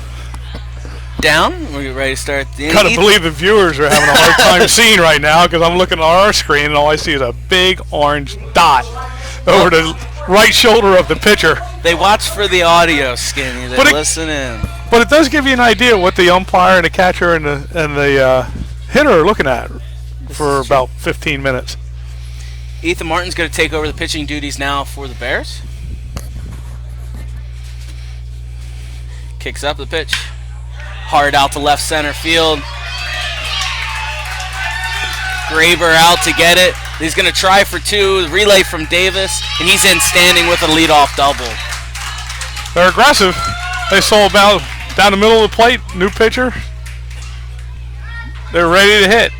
down. We're ready to start the Gotta believe the viewers are having a hard time seeing right now because I'm looking at our screen and all I see is a big orange dot over the right shoulder of the pitcher. They watch for the audio, Skinny. They listen in. But it does give you an idea what the umpire and the catcher and the hitter are looking at for about 15 minutes. Ethan Martin's going to take over the pitching duties now for the Bears. Kicks up the pitch. Hard out to left center field. Graber out to get it. He's going to try for two. Relay from Davis, and he's in standing with a leadoff double. They're aggressive. They saw about down the middle of the plate. New pitcher. They're ready to hit.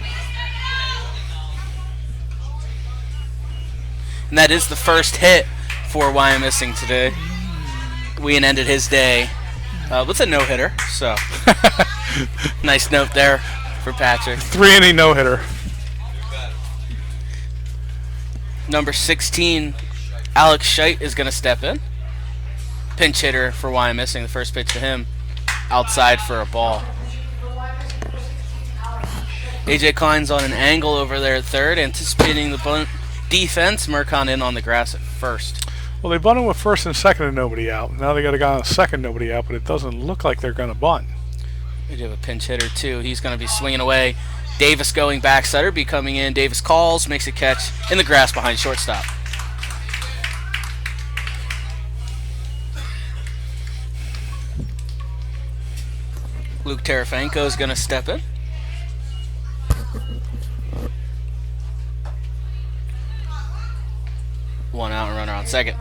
And that is the first hit for Wyomissing today. Wien ended his day with a no-hitter, so nice note there for Patrick. 3-inning no-hitter. Number 16, Alex Scheidt is going to step in. Pinch hitter for Wyomissing. The first pitch to him, outside for a ball. AJ Klein's on an angle over there at third, anticipating the bunt defense. Mercon in on the grass at first. Well, they bunted with first and second and nobody out. Now they got a guy on second, nobody out, but it doesn't look like they're going to bunt. They do have a pinch hitter, too. He's going to be swinging away. Davis going back, Sutter be coming in. Davis calls, makes a catch in the grass behind shortstop. Luke Tarafanko is going to step in. One out and runner on second.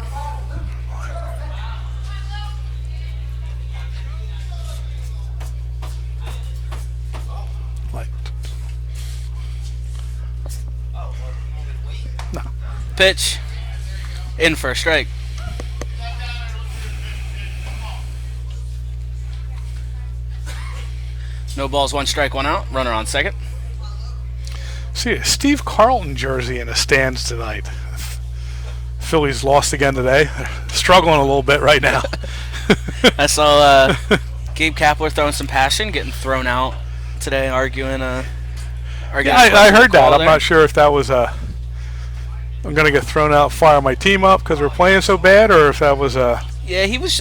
No. Pitch in for a strike. No balls, one strike, one out. Runner on second. See a Steve Carlton jersey in the stands tonight. Phillies lost again today. They're struggling a little bit right now. I saw Gabe Kapler throwing some passion, getting thrown out today, arguing. I heard that. I'm not sure if that was I'm going to get thrown out, fire my team up because we're playing so bad, or if that was Yeah, he was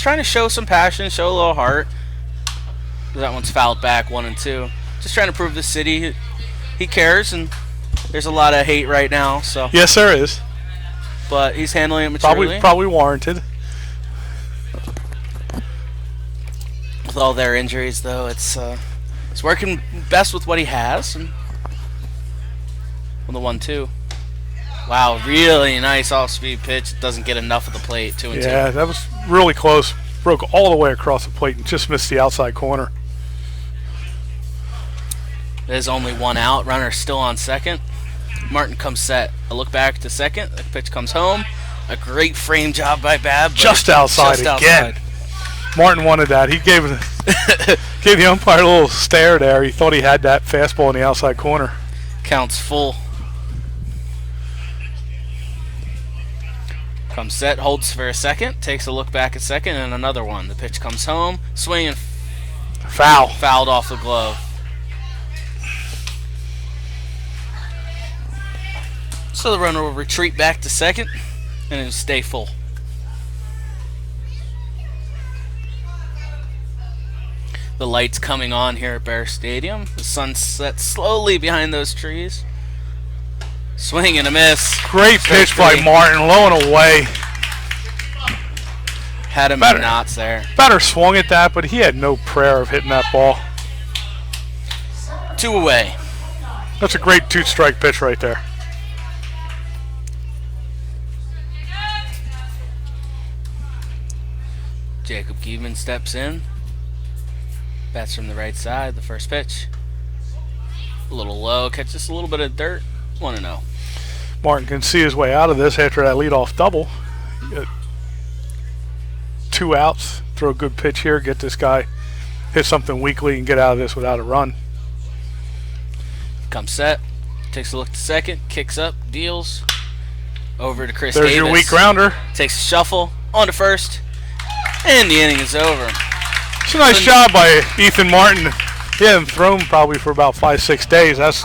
trying to show some passion, show a little heart. That one's fouled back, 1-2. Just trying to prove the city he cares, and there's a lot of hate right now. So yes, there is. But he's handling it maturely. Probably warranted. With all their injuries, though, it's working best with what he has. And on the 1-2. Wow, really nice off-speed pitch. Doesn't get enough of the plate. 2-2. Yeah, that was really close. Broke all the way across the plate and just missed the outside corner. There's only one out. Runner still on second. Martin comes set. A look back to second. The pitch comes home. A great frame job by Babb. Just outside again. Martin wanted that. He gave the umpire a little stare there. He thought he had that fastball in the outside corner. Counts full. Comes set, holds for a second, takes a look back at second, and another one. The pitch comes home, swinging. Foul. Fouled off the glove. So the runner will retreat back to second and then stay full. The lights coming on here at Bear Stadium. The sun sets slowly behind those trees. Swing and a miss. Great pitch by Martin, low and away. Had him in knots there. Better swung at that, but he had no prayer of hitting that ball. 2 away. That's a great two-strike pitch right there. Jacob Giebman steps in. Bats from the right side. The first pitch. A little low. Catches a little bit of dirt. 1-0. Martin can see his way out of this after that leadoff double. 2 outs. Throw a good pitch here. Get this guy. Hit something weakly and get out of this without a run. Comes set. Takes a look to second. Kicks up. Deals. Over to Chris There's Davis. your weak grounder. Takes a shuffle. On to first. And the inning is over. It's a nice job by Ethan Martin. He hadn't thrown probably for about 5-6 days. That's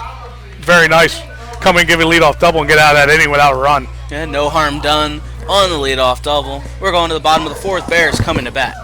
very nice. Come and give a leadoff double and get out of that inning without a run. Yeah, no harm done on the leadoff double. We're going to the bottom of the fourth. Bears coming to bat.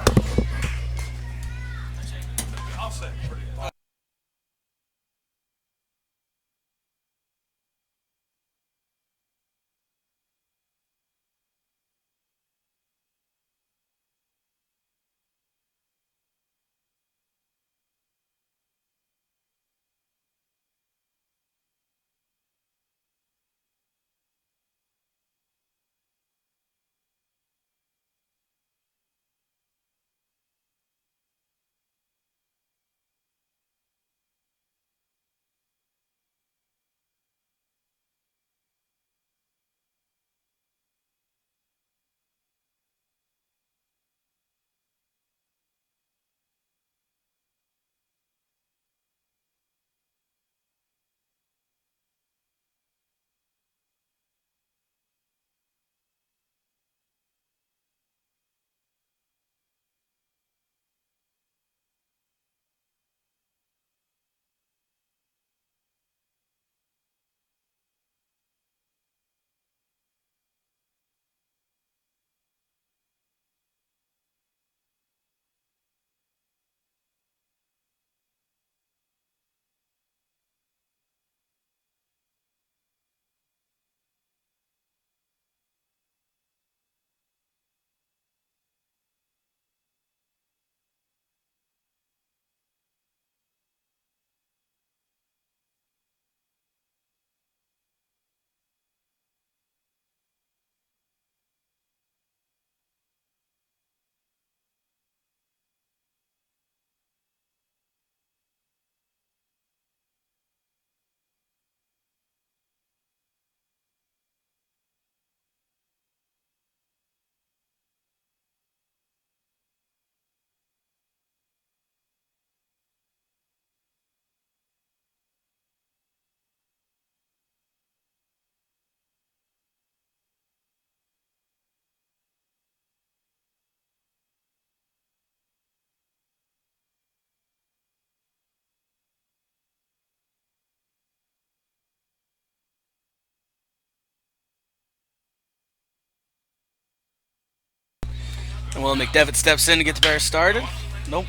And Will McDevitt steps in to get the Bears started. Nope.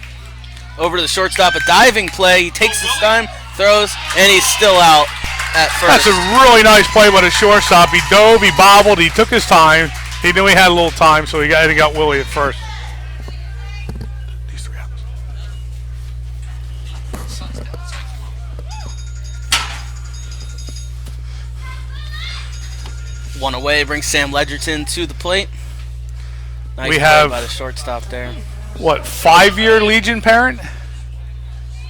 Over to the shortstop, a diving play. He takes his time, throws, and he's still out at first. That's a really nice play by the shortstop. He dove, he bobbled, he took his time. He knew he had a little time, so he got Willie at first. These three apples. One away brings Sam Ledgerton to the plate. Nice We play have by the shortstop there. What, 5-year Legion parent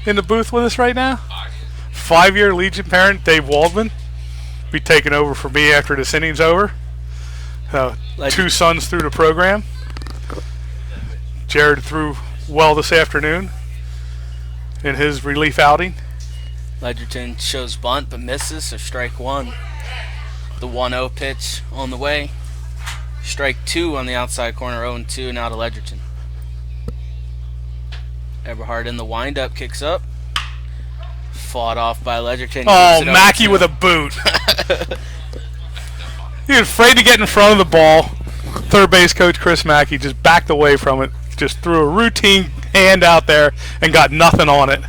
in the booth with us right now? 5-year Legion parent Dave Waldman be taking over for me after this inning's over. 2 sons through the program. Jared threw well this afternoon in his relief outing. Ledgerton shows bunt but misses, so strike one. The 1-0 pitch on the way. Strike two on the outside corner, 0-2 now to Ledgerton. Eberhard in the windup, kicks up. Fought off by Ledgerton. Oh, Mackey with a boot. He was afraid to get in front of the ball. Third base coach Chris Mackey just backed away from it. Just threw a routine hand out there and got nothing on it.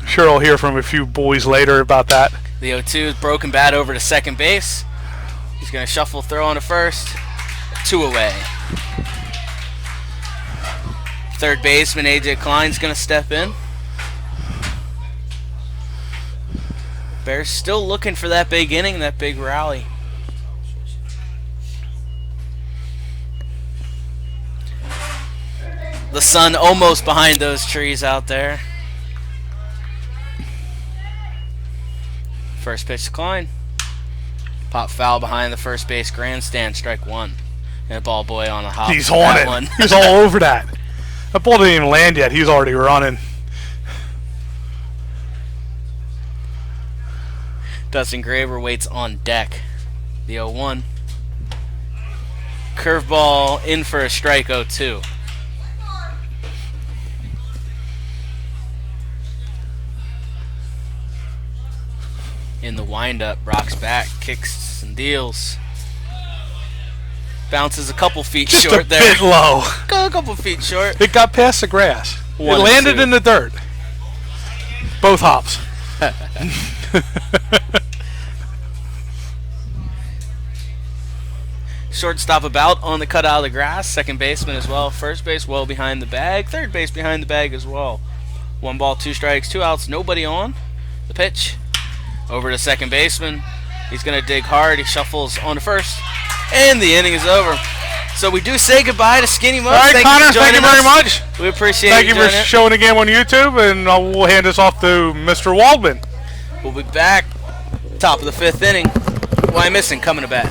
Sure, I'll hear from a few boys later about that. The 0-2 is broken bat over to second base. He's going to shuffle throw on to first. 2 away. Third baseman A.J. Klein's going to step in. Bears still looking for that big inning, that big rally. The sun almost behind those trees out there. First pitch to Klein. Pop foul behind the first base grandstand, strike one. And a ball boy on a hop. He's on it. One. He's all over that. That ball didn't even land yet. He's already running. Dustin Graver waits on deck. The 0-1. Curveball in for a strike 0-2. In the windup, rocks back, kicks and deals. Bounces a couple feet Just short a there. bit low. A couple feet short. It got past the grass. It 1-2. landed in the dirt. Both hops. Shortstop about on the cut out of the grass. Second baseman as well. First base well behind the bag. Third base behind the bag as well. 1 ball, 2 strikes, 2 outs, nobody on. The pitch. Over to second baseman. He's going to dig hard. He shuffles on to first. And the inning is over. So we do say goodbye to Skinny Muggs. All right, Connor, thank you very much. We appreciate Thank you for it. showing the game on YouTube, and we'll hand this off to Mr. Waldman. We'll be back. Top of the 5th inning. Why missing? Coming to bat.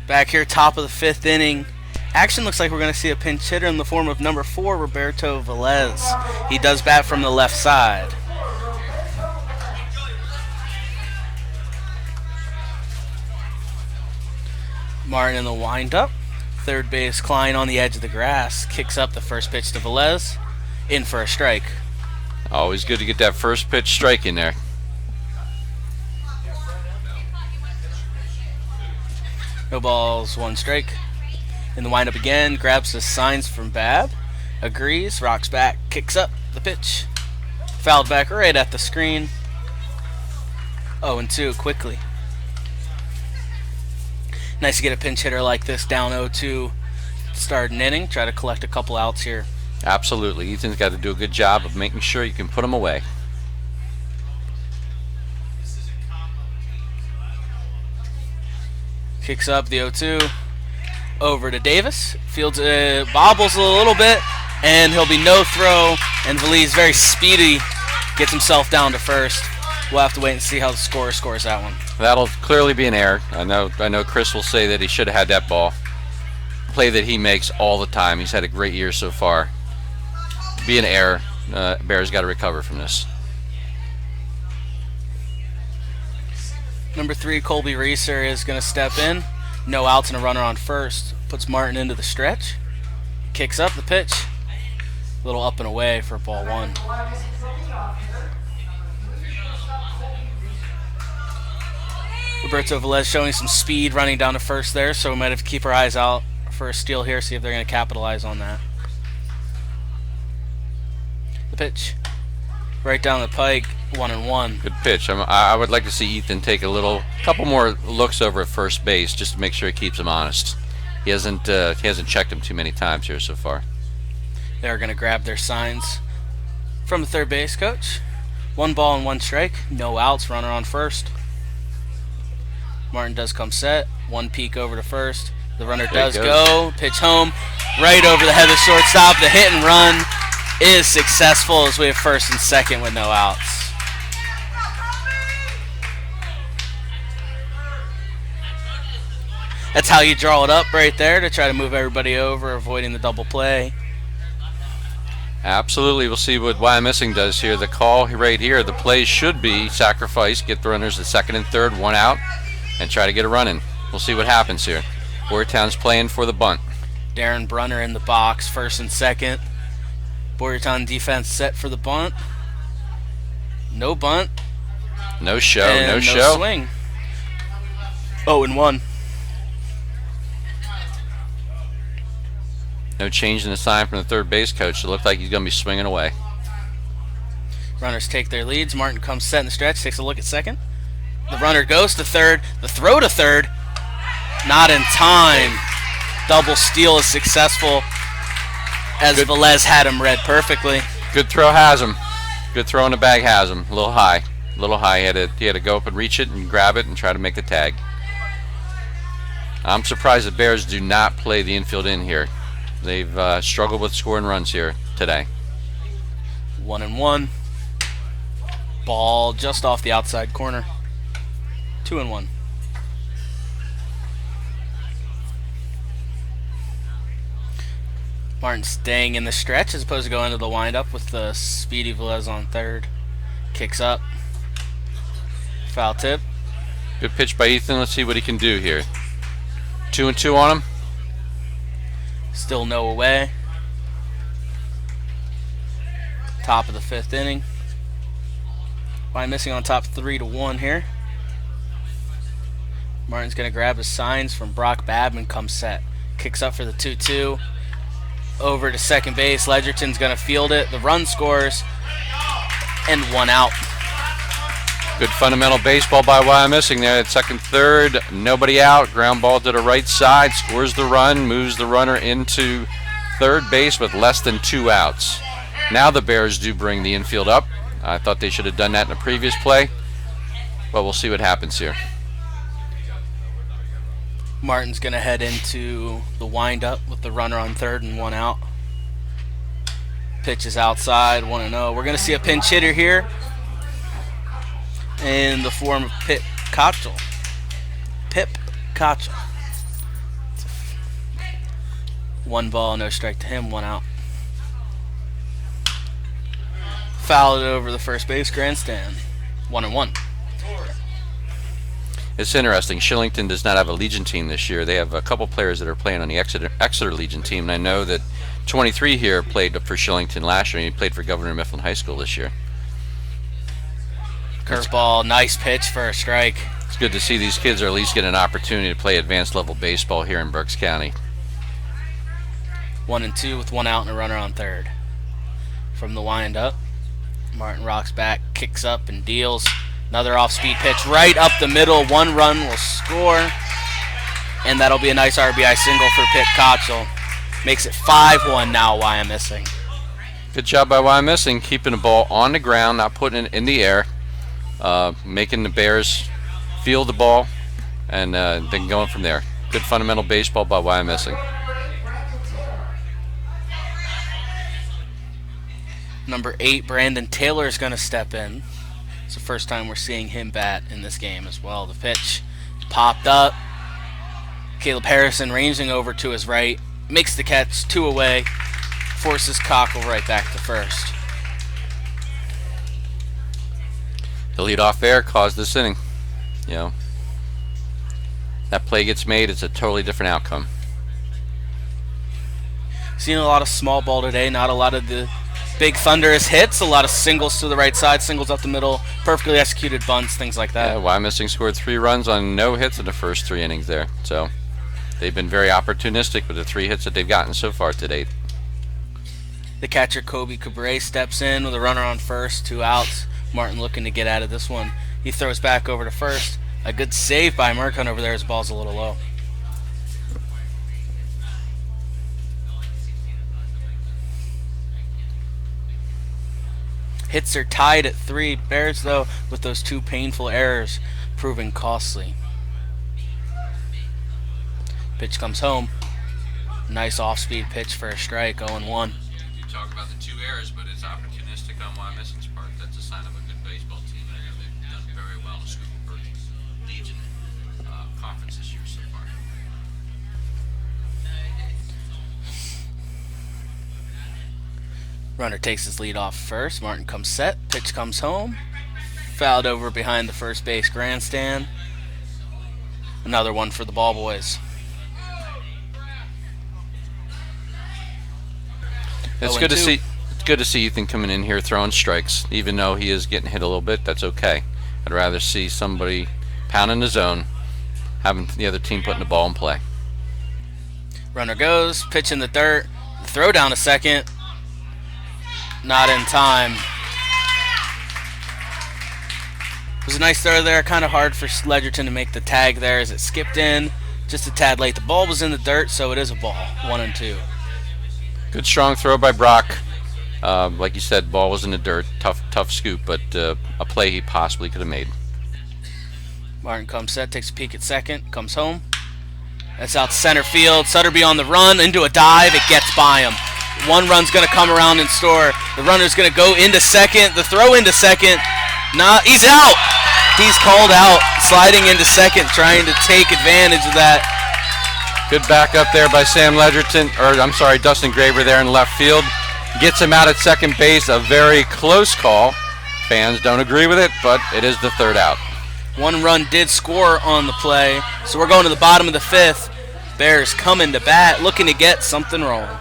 Back here, top of the 5th inning. Action looks like we're going to see a pinch hitter in the form of number 4, Roberto Velez. He does bat from the left side. Martin in the windup. Third base, Klein on the edge of the grass. Kicks up the first pitch to Velez. In for a strike. Always good to get that first pitch strike in there. No balls, 1 strike. In the windup again, grabs the signs from Bab. Agrees, rocks back, kicks up the pitch. Fouled back right at the screen. 0-2 quickly. Nice to get a pinch hitter like this down 0-2. Start an inning, try to collect a couple outs here. Absolutely. Ethan's got to do a good job of making sure you can put him away. Kicks up the 0-2. Over to Davis. Fields bobbles a little bit, and he'll be no throw. And Velez, very speedy, gets himself down to first. We'll have to wait and see how the scorer scores that one. That'll clearly be an error. I know Chris will say that he should have had that ball. Play that he makes all the time. He's had a great year so far. Be an error. Bears got to recover from this. Number 3, Colby Reeser is going to step in. No outs and a runner on first. Puts Martin into the stretch. Kicks up the pitch. A little up and away for ball 1. Roberto Velez showing some speed running down to first there, so we might have to keep our eyes out for a steal here, see if they're going to capitalize on that. The pitch. Right down the pike. 1-1. Good pitch. I would like to see Ethan take a couple more looks over at first base just to make sure he keeps him honest. He hasn't checked him too many times here so far. They're going to grab their signs from the third base coach. 1 ball and 1 strike. No outs. Runner on first. Martin does come set. 1 peek over to first. The runner does go. Pitch home. Right over the head of the shortstop. The hit and run is successful as we have first and second with no outs. That's how you draw it up right there to try to move everybody over, avoiding the double play. Absolutely. We'll see what Wyomissing does here. The call right here, the play should be sacrifice, get the runners at second and third, 1 out, and try to get a run in. We'll see what happens here. Boyertown's playing for the bunt. Darren Brunner in the box, first and second. Boyertown defense set for the bunt. No bunt. No show, And no no show. swing. 0-1. No change in the sign from the third base coach. It looked like he's going to be swinging away. Runners take their leads. Martin comes set in the stretch, takes a look at second. The runner goes to third. The throw to third. Not in time. Double steal is successful as Velez had him read perfectly. Good throw has him. Good throw in the bag has him. A little high. A little high. He had to go up and reach it and grab it and try to make the tag. I'm surprised the Bears do not play the infield in here. They've struggled with scoring runs here today. 1-1. Ball just off the outside corner. 2-1. Martin staying in the stretch as opposed to going to the windup with the speedy Velez on third. Kicks up. Foul tip. Good pitch by Ethan. Let's see what he can do here. 2-2 on him. Still no away. Top of the 5th inning. Wyomissing on top 3-1 here. Martin's going to grab his signs from Brock Babb and come set. Kicks up for the 2-2. Over to second base. Ledgerton's going to field it. The run scores. And 1 out. Good fundamental baseball by Wyomissing there at second, third. Nobody out. Ground ball to the right side. Scores the run. Moves the runner into third base with less than 2 outs. Now the Bears do bring the infield up. I thought they should have done that in the previous play. But we'll see what happens here. Martin's going to head into the windup with the runner on third and 1 out. Pitch is outside, 1-0. We're going to see a pinch hitter here in the form of Pip Kochel. Pip Kochel. 1 ball, no strike to him, 1 out. Fouled it over the first base grandstand. 1-1. It's interesting. Shillington does not have a Legion team this year. They have a couple players that are playing on the Exeter Legion team, and I know that 23 here played for Shillington last year, and he played for Governor Mifflin High School this year. Curveball, nice pitch for a strike. It's good to see these kids are at least getting an opportunity to play advanced level baseball here in Berks County. 1-2 with 1 out and a runner on third. From the windup, Martin rocks back, kicks up and deals. Another off-speed pitch right up the middle. 1 run will score. And that'll be a nice RBI single for Pip Kochel. Makes it 5-1 now, Wyomissing. Good job by Wyomissing, keeping the ball on the ground, not putting it in the air. Making the Bears feel the ball and then going from there. Good fundamental baseball by Wyomissing. Number 8, Brandon Taylor is going to step in. It's the first time we're seeing him bat in this game as well. The pitch popped up. Caleb Harrison ranging over to his right. Makes the catch, 2 away. Forces Cockle right back to first. The leadoff error caused this inning. You know, that play gets made, it's a totally different outcome. Seen a lot of small ball today, not a lot of the big thunderous hits, a lot of singles to the right side, singles up the middle, perfectly executed bunts, things like that. Yeah, Wyomissing scored 3 runs on no hits in the first 3 innings there. So they've been very opportunistic with the 3 hits that they've gotten so far to date. The catcher, Kobe Cabre, steps in with a runner on first, 2 outs. Martin looking to get out of this one. He throws back over to first. A good save by Merkin over there. His ball's a little low. Hits are tied at 3. Bears, though, with those 2 painful errors, proving costly. Pitch comes home. Nice off-speed pitch for a strike, 0-1. You talk about the 2 errors, but it's opportunistic on Wyomissing's part. That's a sign of a good baseball team. They've done very well in the Schuylkill Legion conference this year so far. Runner takes his lead off first. Martin comes set. Pitch comes home. Fouled over behind the first base grandstand. Another one for the ball boys. It's 0-2. good to see. It's good to see Ethan coming in here throwing strikes, even though he is getting hit a little bit. That's okay. I'd rather see somebody pounding the zone, having the other team putting the ball in play. Runner goes. Pitch in the dirt. Throw down to second. Not in time. It was a nice throw there. Kind of hard for Ledgerton to make the tag there as it skipped in. Just a tad late. The ball was in the dirt, so it is a ball. 1-2. Good strong throw by Brock. Like you said, ball was in the dirt. Tough scoop, but a play he possibly could have made. Martin comes set, takes a peek at second, comes home. That's out center field. Sutterby on the run, into a dive. It gets by him. One run's going to come around and score. The runner's going to go into second. The throw into second. He's out. He's called out, sliding into second, trying to take advantage of that. Good backup there by Sam Ledgerton, Dustin Graber there in left field. Gets him out at second base. A very close call. Fans don't agree with it, but it is the third out. One run did score on the play, so we're going to the bottom of the 5th. Bears coming to bat, looking to get something rolling.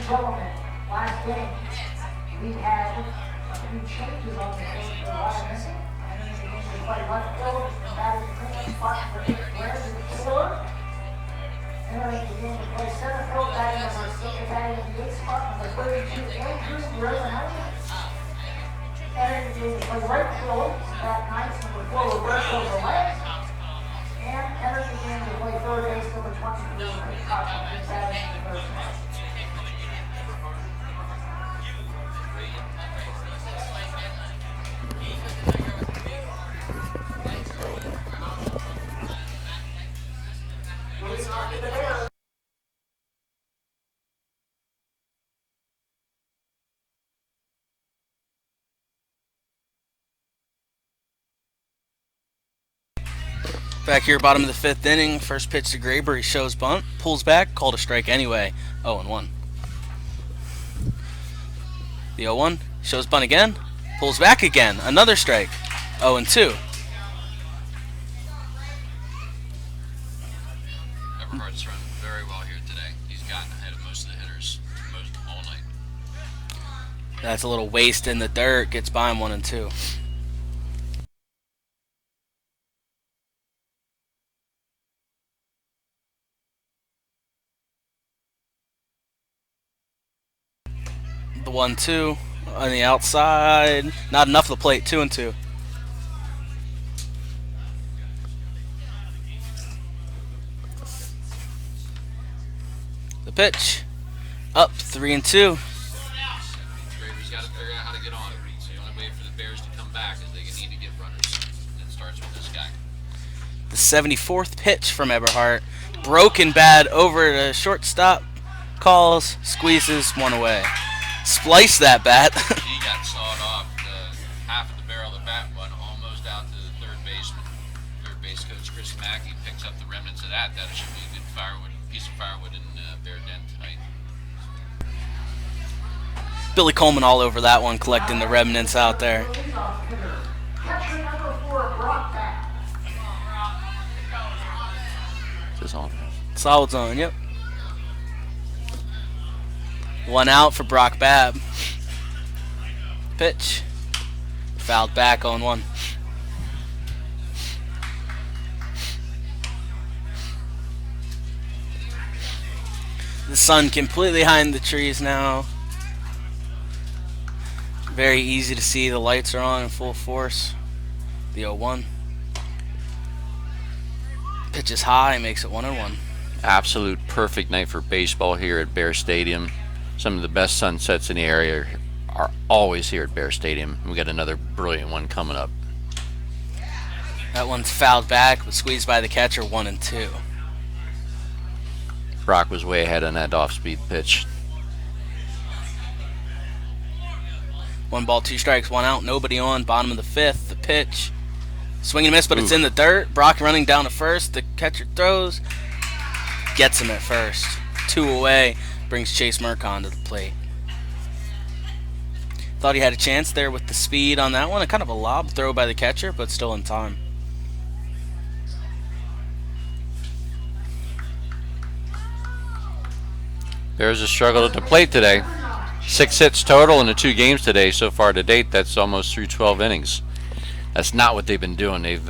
Gentlemen, last game, we had a few changes on the field for Wyomissing. We play left field, batting the cleanup spot for Nick Blair to the killer. Entering the game to play center field, batting number 6, batting in the 8th spot, number 32, Andrew Rosenheim. Entering the game to play right field, bat 9th, number 4, Roberto Velez. And entering the game to play third base, number 23, Nick Cochran, batting in the first spot. Back here, bottom of the 5th inning. First pitch to Graber. He shows bunt, pulls back, called a strike anyway. 0-1. The 0-1 shows bunt again, pulls back again. Another strike. 0-2. Everhart's run very well here today. He's gotten ahead of most of the hitters all night. That's a little waste in the dirt. Gets by him 1-2. The 1-2 on the outside. Not enough of the plate. 2-2. The pitch. Up 3-2. Brady's got to figure out how to get on it. So the only way for the Bears to come back is they need to get runners. And it starts with this guy. The 74th pitch from Eberhardt. Broken bad over to shortstop. Calls, squeezes, one away. Splice that bat. He got sawed off. Half of the barrel of the bat went almost out to the third baseman. Third base coach Chris Mackey picks up the remnants of that. That should be a good piece of firewood in Bear Den tonight. Billy Coleman all over that one, collecting the remnants out there. Catcher number 4, Brock Babb. This on. Solid zone, yep. One out for Brock Babb. Pitch. Fouled back on 1. The sun completely behind the trees now. Very easy to see. The lights are on in full force. The 0-1. Pitch is high, makes it 1-1. Absolute perfect night for baseball here at Bear Stadium. Some of the best sunsets in the area are always here at Bear Stadium. We got another brilliant one coming up. That one's fouled back, but squeezed by the catcher, 1-2. Brock was way ahead on that off-speed pitch. 1 ball, 2 strikes, 1 out, nobody on. Bottom of the 5th, the pitch. Swing and miss, but it's in the dirt. Brock running down to first. The catcher throws. Gets him at first. 2 away. Brings Chase Mercon to the plate. Thought he had a chance there with the speed on that one. A kind of a lob throw by the catcher, but still in time. Bears have struggled at the plate today. 6 hits total in the 2 games today so far to date. That's almost through 12 innings. That's not what they've been doing. They've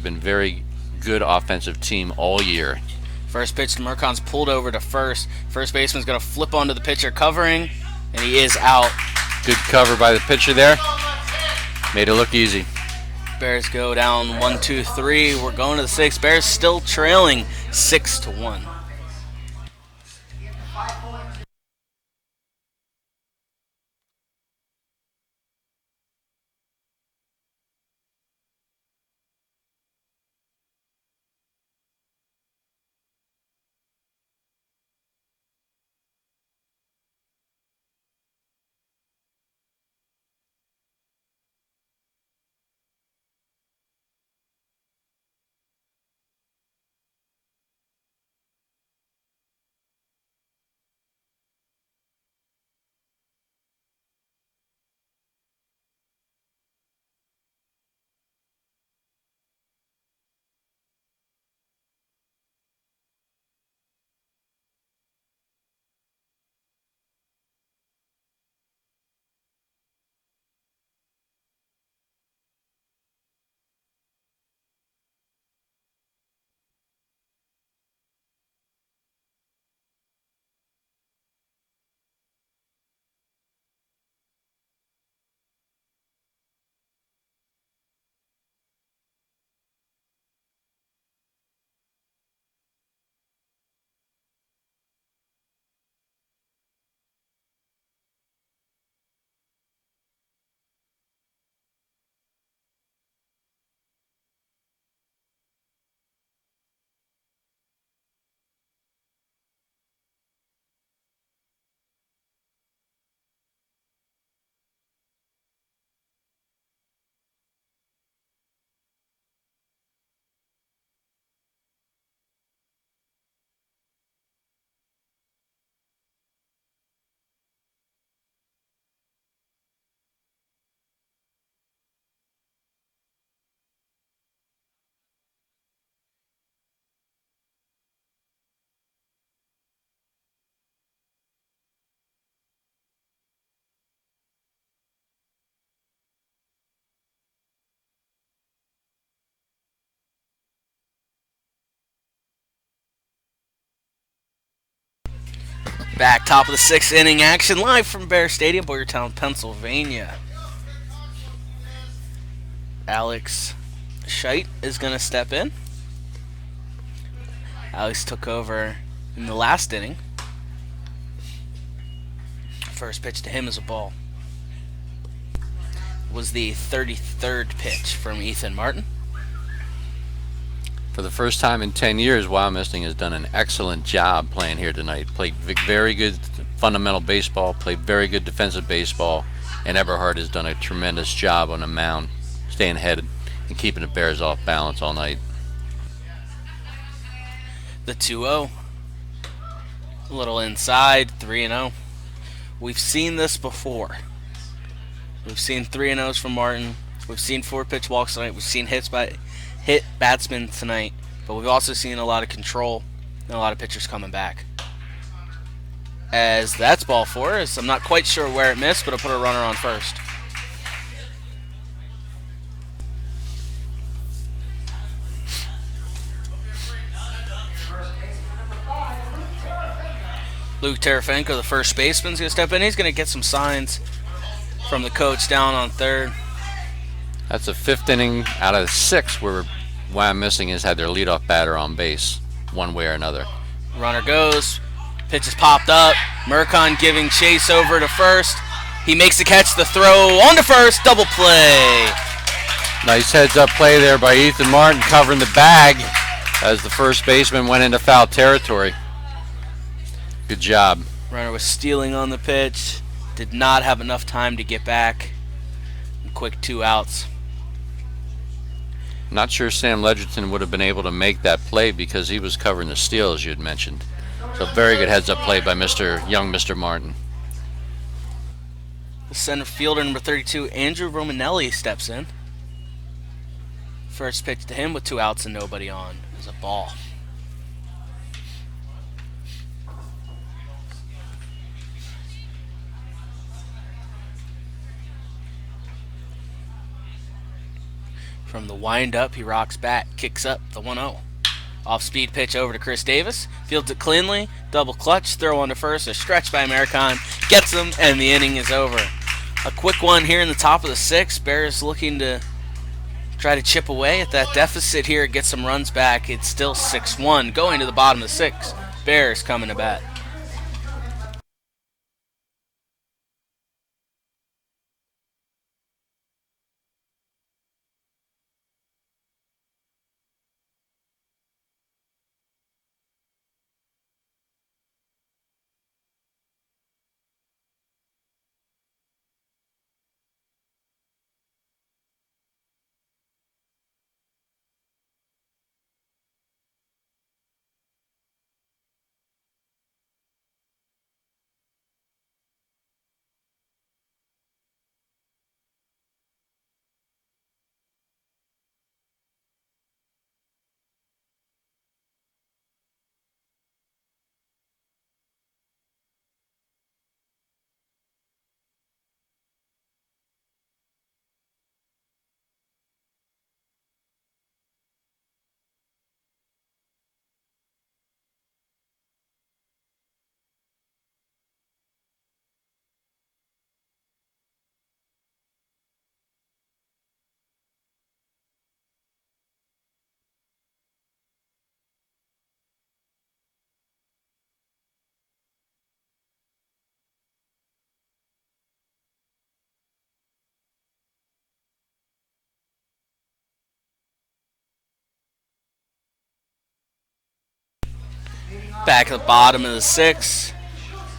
been very good offensive team all year. First pitch to Mercon's pulled over to first. First baseman's going to flip onto the pitcher covering, and he is out. Good cover by the pitcher there. Made it look easy. Bears go down 1-2-3. We're going to the 6th. Bears still trailing 6-1. Back top of the 6th inning action, live from Bear Stadium, Boyertown, Pennsylvania. Alex Scheit is going to step in. Alex took over in the last inning First pitch to him is a ball. Was the 33rd pitch from Ethan Martin. For the first time in 10 years, Wyomissing has done an excellent job playing here tonight. Played very good fundamental baseball, played very good defensive baseball, and Eberhard has done a tremendous job on the mound, staying ahead and keeping the Bears off balance all night. The 2-0. A little inside, 3-0. We've seen this before. We've seen 3-0s from Martin. We've seen 4-pitch walks tonight. We've seen hit batsmen tonight. But we've also seen a lot of control and a lot of pitchers coming back. As that's ball 4. I'm not quite sure where it missed, but I'll put a runner on first. Luke Terefenko, the first baseman, is going to step in. He's going to get some signs from the coach down on third. That's the 5th inning out of 6 where Wyomissing has had their leadoff batter on base, one way or another. Runner goes. Pitch is popped up. Mercon giving chase over to first. He makes the catch, the throw on to first. Double play. Nice heads-up play there by Ethan Martin, covering the bag as the first baseman went into foul territory. Good job. Runner was stealing on the pitch. Did not have enough time to get back. Quick 2 outs. Not sure Sam Ledgerton would have been able to make that play because he was covering the steal, as you had mentioned. So very good heads-up play by Mr. Martin. The center fielder, number 32, Andrew Romanelli, steps in. First pitch to him with 2 outs and nobody on is a ball. From the wind-up, he rocks back, kicks up the 1-0. Off-speed pitch over to Chris Davis. Fields it cleanly, double clutch, throw on to first, a stretch by Americon, gets him, and the inning is over. A quick one here in the top of the 6th. Bears looking to try to chip away at that deficit here, get some runs back. It's still 6-1, going to the bottom of the 6th. Bears coming to bat. Back at the bottom of the 6th.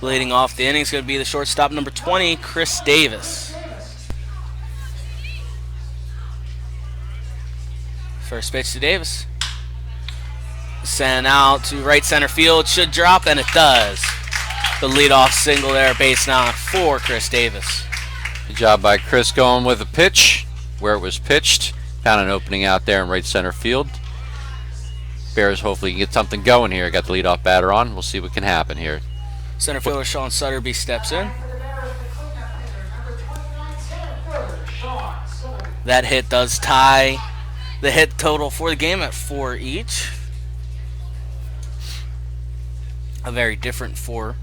Leading off the inning is going to be the shortstop, number 20, Chris Davis. First pitch to Davis. Sent out to right center field. Should drop, and it does. The leadoff single there, base knock for Chris Davis. Good job by Chris going with the pitch where it was pitched. Found an opening out there in right center field. Bears hopefully can get something going here. Got the leadoff batter on. We'll see what can happen here. Center fielder Sean Sutterby steps in. That hit does tie the hit total for the game at 4 each. A very different 4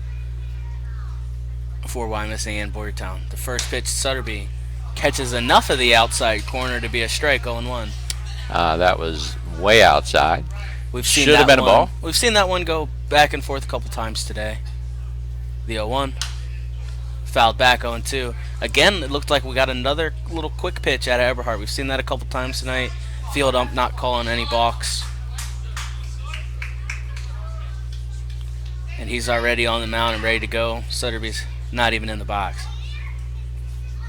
for Wyomissing and Boyertown. The first pitch, Sutterby catches enough of the outside corner to be a strike, 0-1. That was way outside. Should have been a ball. We've seen that one go back and forth a couple times today. The 0-1. Fouled back 0-2. Again, it looked like we got another little quick pitch out of Eberhardt. We've seen that a couple times tonight. Field ump not calling any balks. And he's already on the mound and ready to go. Sutterby's not even in the box.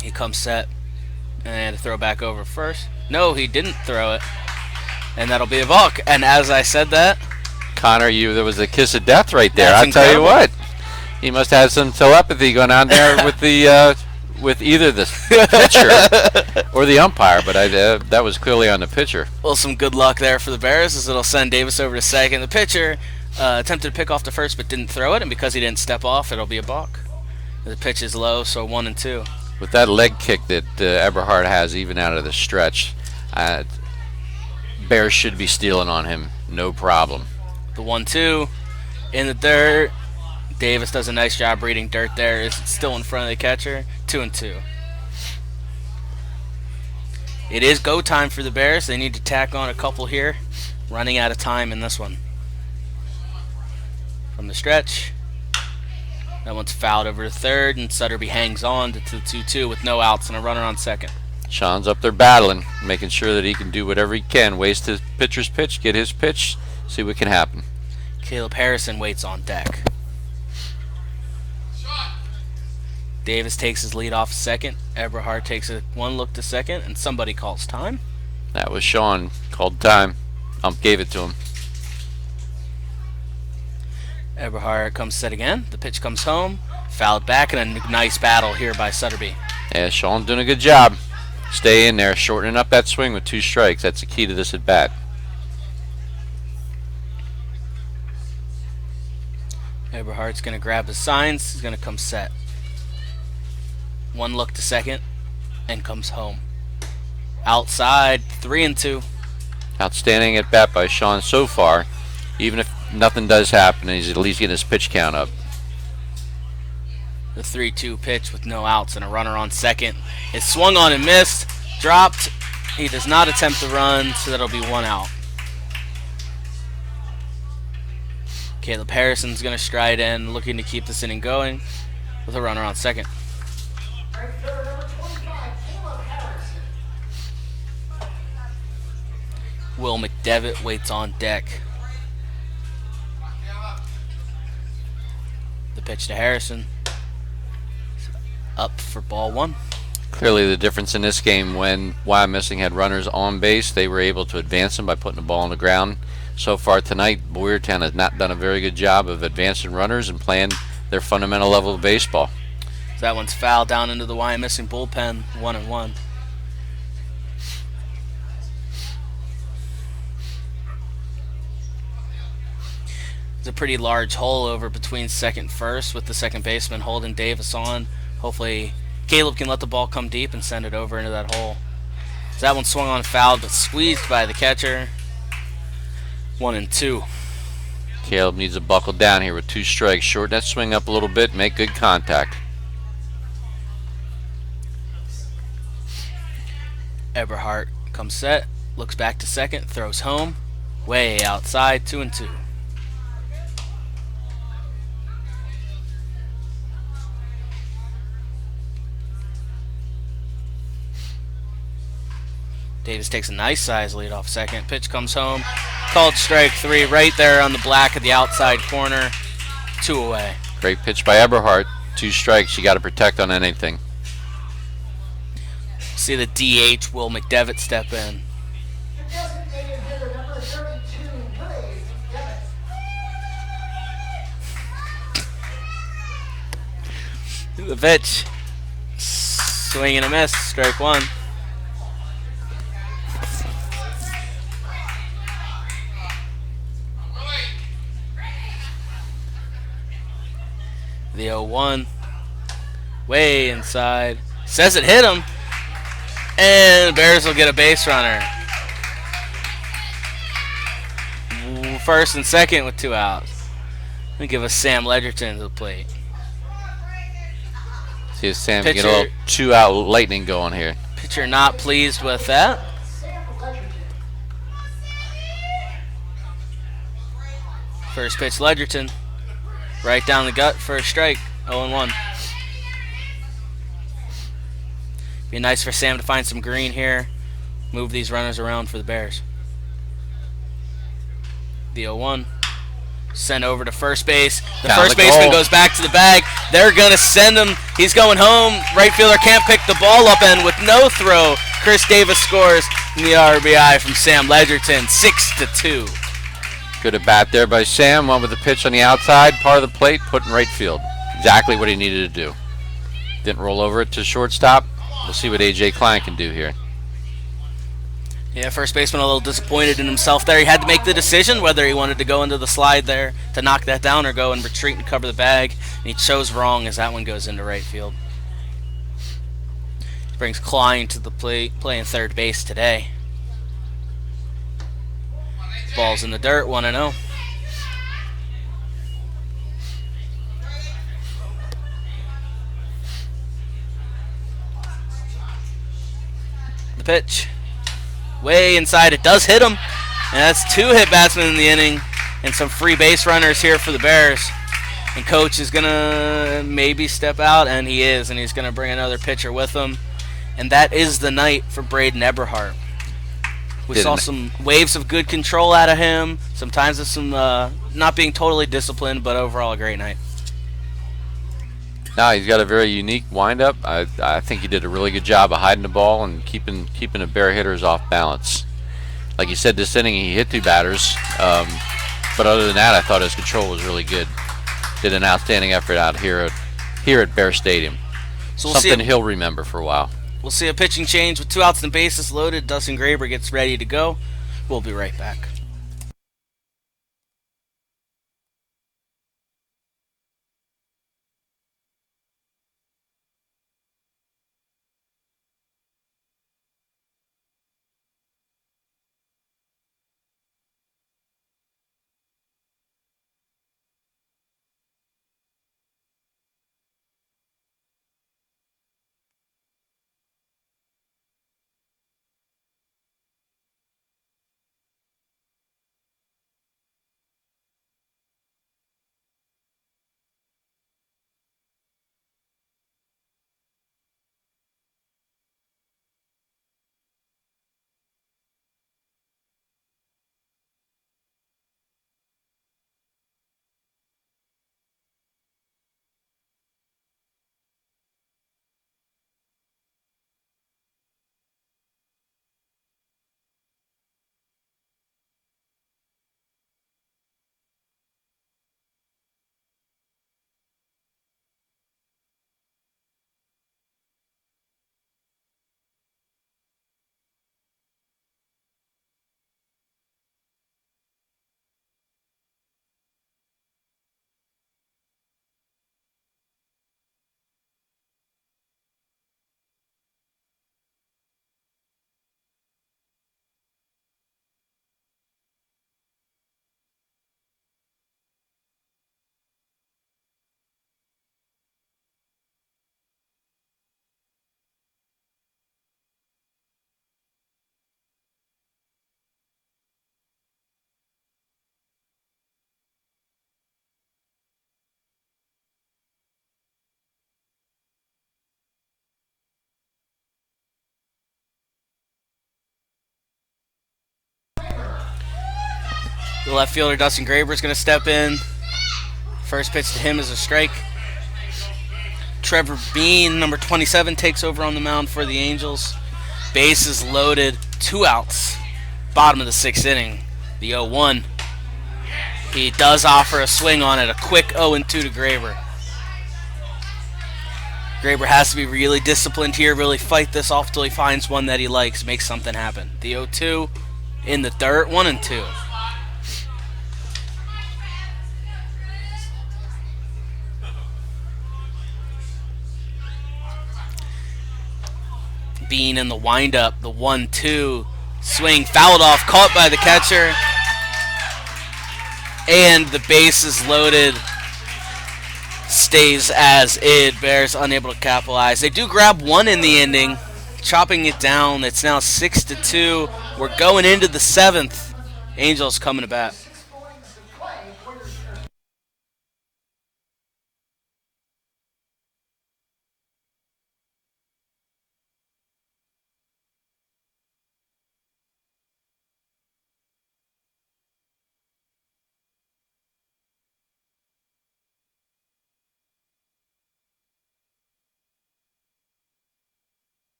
He comes set. And to throw back over first. No, he didn't throw it. And that'll be a balk. And as I said that, Connor, there was a kiss of death right there. That's I'll tell you incredible. what. He must have some telepathy going on there with the with either the pitcher or the umpire, but that was clearly on the pitcher. well, some good luck there for the Bears as it'll send Davis over to second. The pitcher attempted to pick off the first but didn't throw it, and because he didn't step off, it'll be a balk. The pitch is low, so 1-2. With that leg kick that Eberhardt has even out of the stretch, Bears should be stealing on him, no problem. The 1-2 in the dirt. Davis does a nice job reading dirt there. Is it still in front of the catcher? 2-2. It is go time for the Bears. They need to tack on a couple here. Running out of time in this one. From the stretch. That one's fouled over to third, and Sutterby hangs on to the 2-2 with no outs and a runner on second. Sean's up there battling, making sure that he can do whatever he can. Waste his pitcher's pitch, get his pitch, see what can happen. Caleb Harrison waits on deck. Davis takes his lead off second. Eberhardt takes one look to second, and somebody calls time. That was Sean. Called time. Gave it to him. Eberhardt comes set again. The pitch comes home. Fouled back, and a nice battle here by Sutterby. Yeah, Sean doing a good job. Stay in there, shortening up that swing with 2 strikes. That's the key to this at bat. Eberhardt's going to grab his signs. He's going to come set. One look to second, and comes home. Outside, 3-2. Outstanding at bat by Sean so far. Even if nothing does happen, he's at least getting his pitch count up. The 3-2 pitch with no outs and a runner on second. It's swung on and missed. Dropped. He does not attempt the run, so that'll be 1 out. Caleb Harrison's going to stride in, looking to keep this inning going with a runner on second. Right fielder number 25, Caleb Harrison. Will McDevitt waits on deck. The pitch to Harrison. Up for ball 1. Clearly the difference in this game, when Wyomissing had runners on base, they were able to advance them by putting the ball on the ground. So far tonight, Boyertown has not done a very good job of advancing runners and playing their fundamental level of baseball. So that one's fouled down into the Wyomissing bullpen, 1-1. There's a pretty large hole over between second and first with the second baseman holding Davis on. Hopefully Caleb can let the ball come deep and send it over into that hole. So that one swung on fouled but squeezed by the catcher. 1-2. Caleb needs to buckle down here with 2 strikes. Shorten that swing up a little bit, make good contact. Eberhardt comes set, looks back to second, throws home, way outside, 2-2. Davis takes a nice size lead off second. Pitch comes home. Called strike 3 right there on the black of the outside corner. 2 away. Great pitch by Eberhardt. 2 strikes, you got to protect on anything. See the DH Will McDevitt step in. The designated hitter number 32, Willie Devitt. The pitch. Swing and a miss. Strike 1. The 0-1. Way inside. Says it hit him. And the Bears will get a base runner. First and second with 2 outs. Let me give us Sam Ledgerton to the plate. See if Sam can get Pitcher. a little 2-out lightning going here. Pitcher not pleased with that. Sam Ledgerton. First pitch Ledgerton. Right down the gut for a strike. 0-1. Be nice for Sam to find some green here. Move these runners around for the Bears. The 0-1. Sent over to first base. The Down first the baseman goal. goes back to the bag. They're going to send him. He's going home. Right fielder can't pick the ball up, and with no throw, Chris Davis scores in the RBI from Sam Ledgerton, 6-2. Good at bat there by Sam. One with the pitch on the outside, part of the plate, put in right field. Exactly what he needed to do. Didn't roll over it to shortstop. We'll see what A.J. Klein can do here. Yeah, first baseman a little disappointed in himself there. He had to make the decision whether he wanted to go into the slide there to knock that down or go and retreat and cover the bag. And he chose wrong as that one goes into right field. Brings Klein to the plate, playing third base today. Ball's in the dirt, 1-0. The pitch. Way inside, it does hit him. And that's two hit batsmen in the inning and some free base runners here for the Bears. And coach is going to maybe step out, and he is, and he's going to bring another pitcher with him. And that is the night for Braden Eberhardt. We saw some waves of good control out of him. Sometimes it's some not being totally disciplined, but overall a great night. Now he's got a very unique windup. I think he did a really good job of hiding the ball and keeping the Bear hitters off balance. Like you said, this inning he hit two batters, but other than that, I thought his control was really good. Did an outstanding effort out here at Bear Stadium. So Something he'll remember for a while. We'll see a pitching change with 2 outs and bases loaded. Dustin Graber gets ready to go. We'll be right back. The left fielder, Dustin Graber, is going to step in. First pitch to him is a strike. Trevor Bean, number 27, takes over on the mound for the Angels. Bases loaded, 2 outs. Bottom of the 6th inning. The 0-1. He does offer a swing on it, a quick 0-2 to Graber. Graber has to be really disciplined here, really fight this off till he finds one that he likes, make something happen. The 0-2 in the dirt, 1-2. Bean in the windup, the 1-2 swing, fouled off, caught by the catcher, and the base is loaded. Stays as is. Bears unable to capitalize. They do grab one in the inning, chopping it down. It's now 6-2. We're going into the 7th. Angels coming to bat.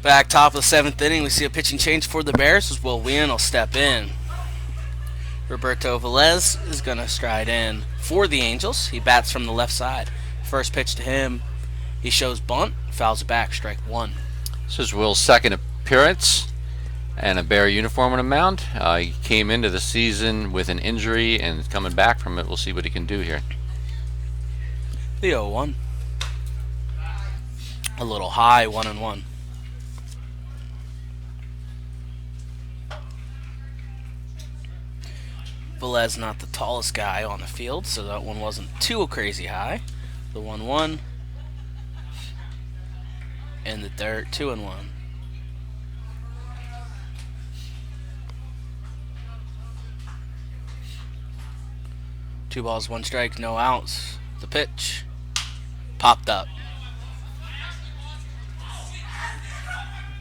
Back top of the 7th inning, we see a pitching change for the Bears as Will Wien will step in. Roberto Velez is going to stride in for the Angels. He bats from the left side. First pitch to him, he shows bunt, fouls it back, strike one. This is Will's second appearance and a Bear uniform on the mound. He came into the season with an injury and coming back from it. We'll see what he can do here. The 0-1. A little high, 1-1. Velez not the tallest guy on the field, so that one wasn't too crazy high. The 1-1. And the dirt, 2-1. Two balls, one strike, no outs. The pitch popped up.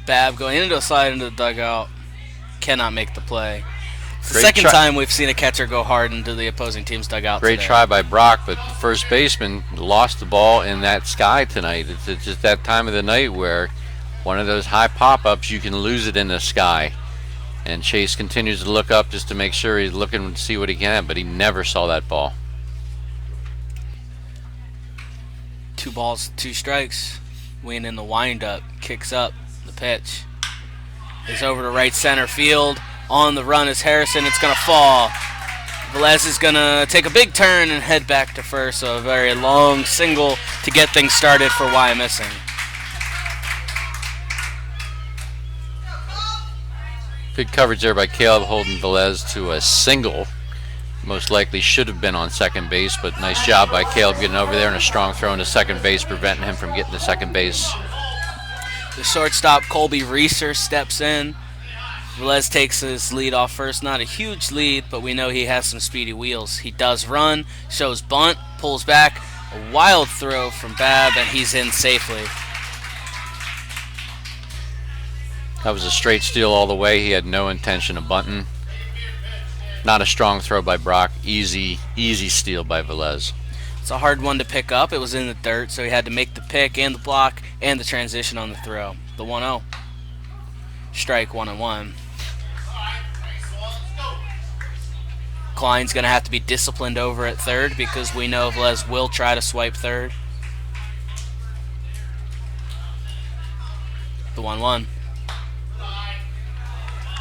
Babb going into a slide into the dugout. Cannot make the play. It's the second time we've seen a catcher go hard into the opposing team's dugout Great today. try by Brock, but first baseman lost the ball in that sky tonight. It's just that time of the night where one of those high pop-ups, you can lose it in the sky. And Chase continues to look up just to make sure he's looking to see what he can, but he never saw that ball. 2 balls, 2 strikes. Wien in the windup, kicks up the pitch. It's over to right center field. On the run is Harrison. It's going to fall. Velez is going to take a big turn and head back to first. So a very long single to get things started for Wyomissing. Good coverage there by Caleb, holding Velez to a single. Most likely should have been on second base, but nice job by Caleb getting over there and a strong throw into second base, preventing him from getting to second base. The shortstop, Colby Reeser, steps in. Velez takes his lead off first. Not a huge lead, but we know he has some speedy wheels. He does run, shows bunt, pulls back. A wild throw from Babb, and he's in safely. That was a straight steal all the way. He had no intention of bunting. Not a strong throw by Brock. Easy steal by Velez. It's a hard one to pick up. It was in the dirt, so he had to make the pick and the block and the transition on the throw. The 1-0. Strike, 1-1. Klein's going to have to be disciplined over at third because we know Velez will try to swipe third. The 1-1.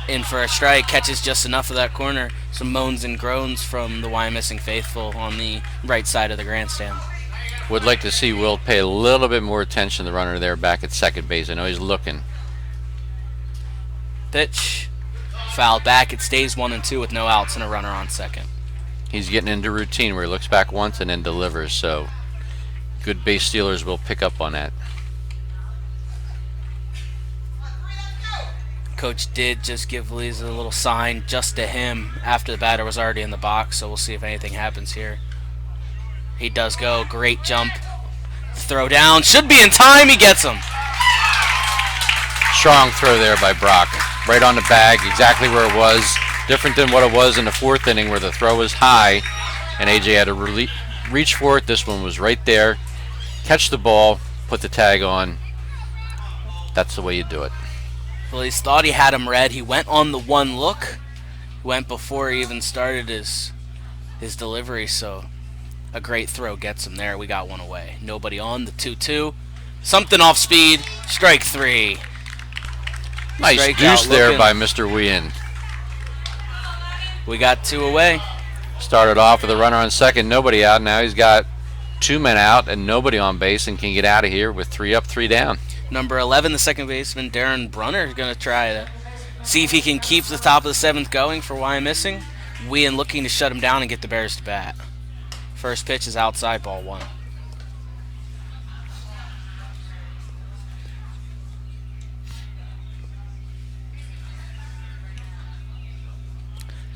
In for a strike, catches just enough of that corner. Some moans and groans from the Wyomissing faithful on the right side of the grandstand. Would like to see Will pay a little bit more attention to the runner there back at second base. I know he's looking. Pitch. Fouled back. It stays 1-2 with no outs and a runner on second. He's getting into routine where he looks back once and then delivers, so good base stealers will pick up on that. Coach did just give Velez a little sign just to him after the batter was already in the box, so we'll see if anything happens here. He does go. Great jump. Throw down. Should be in time. He gets him. Strong throw there by Brock. Right on the bag, exactly where it was. Different than what it was in the 4th inning where the throw was high and AJ had to reach for it. This one was right there. Catch the ball, put the tag on. That's the way you do it. Velez thought he had him read. He went on the one look. Went before he even started his delivery, so a great throw gets him there. We got one away. Nobody on. The 2-2. Something off speed. Strike 3. Nice Strike deuce out there looking. by Mr. Wien. We got 2 away. Started off with a runner on second, nobody out. Now he's got 2 men out and nobody on base and can get out of here with 3 up, 3 down. Number 11, the second baseman, Darren Brunner, is going to try to see if he can keep the top of the 7th going for Wyomissing. Wien looking to shut him down and get the Bears to bat. First pitch is outside, ball 1.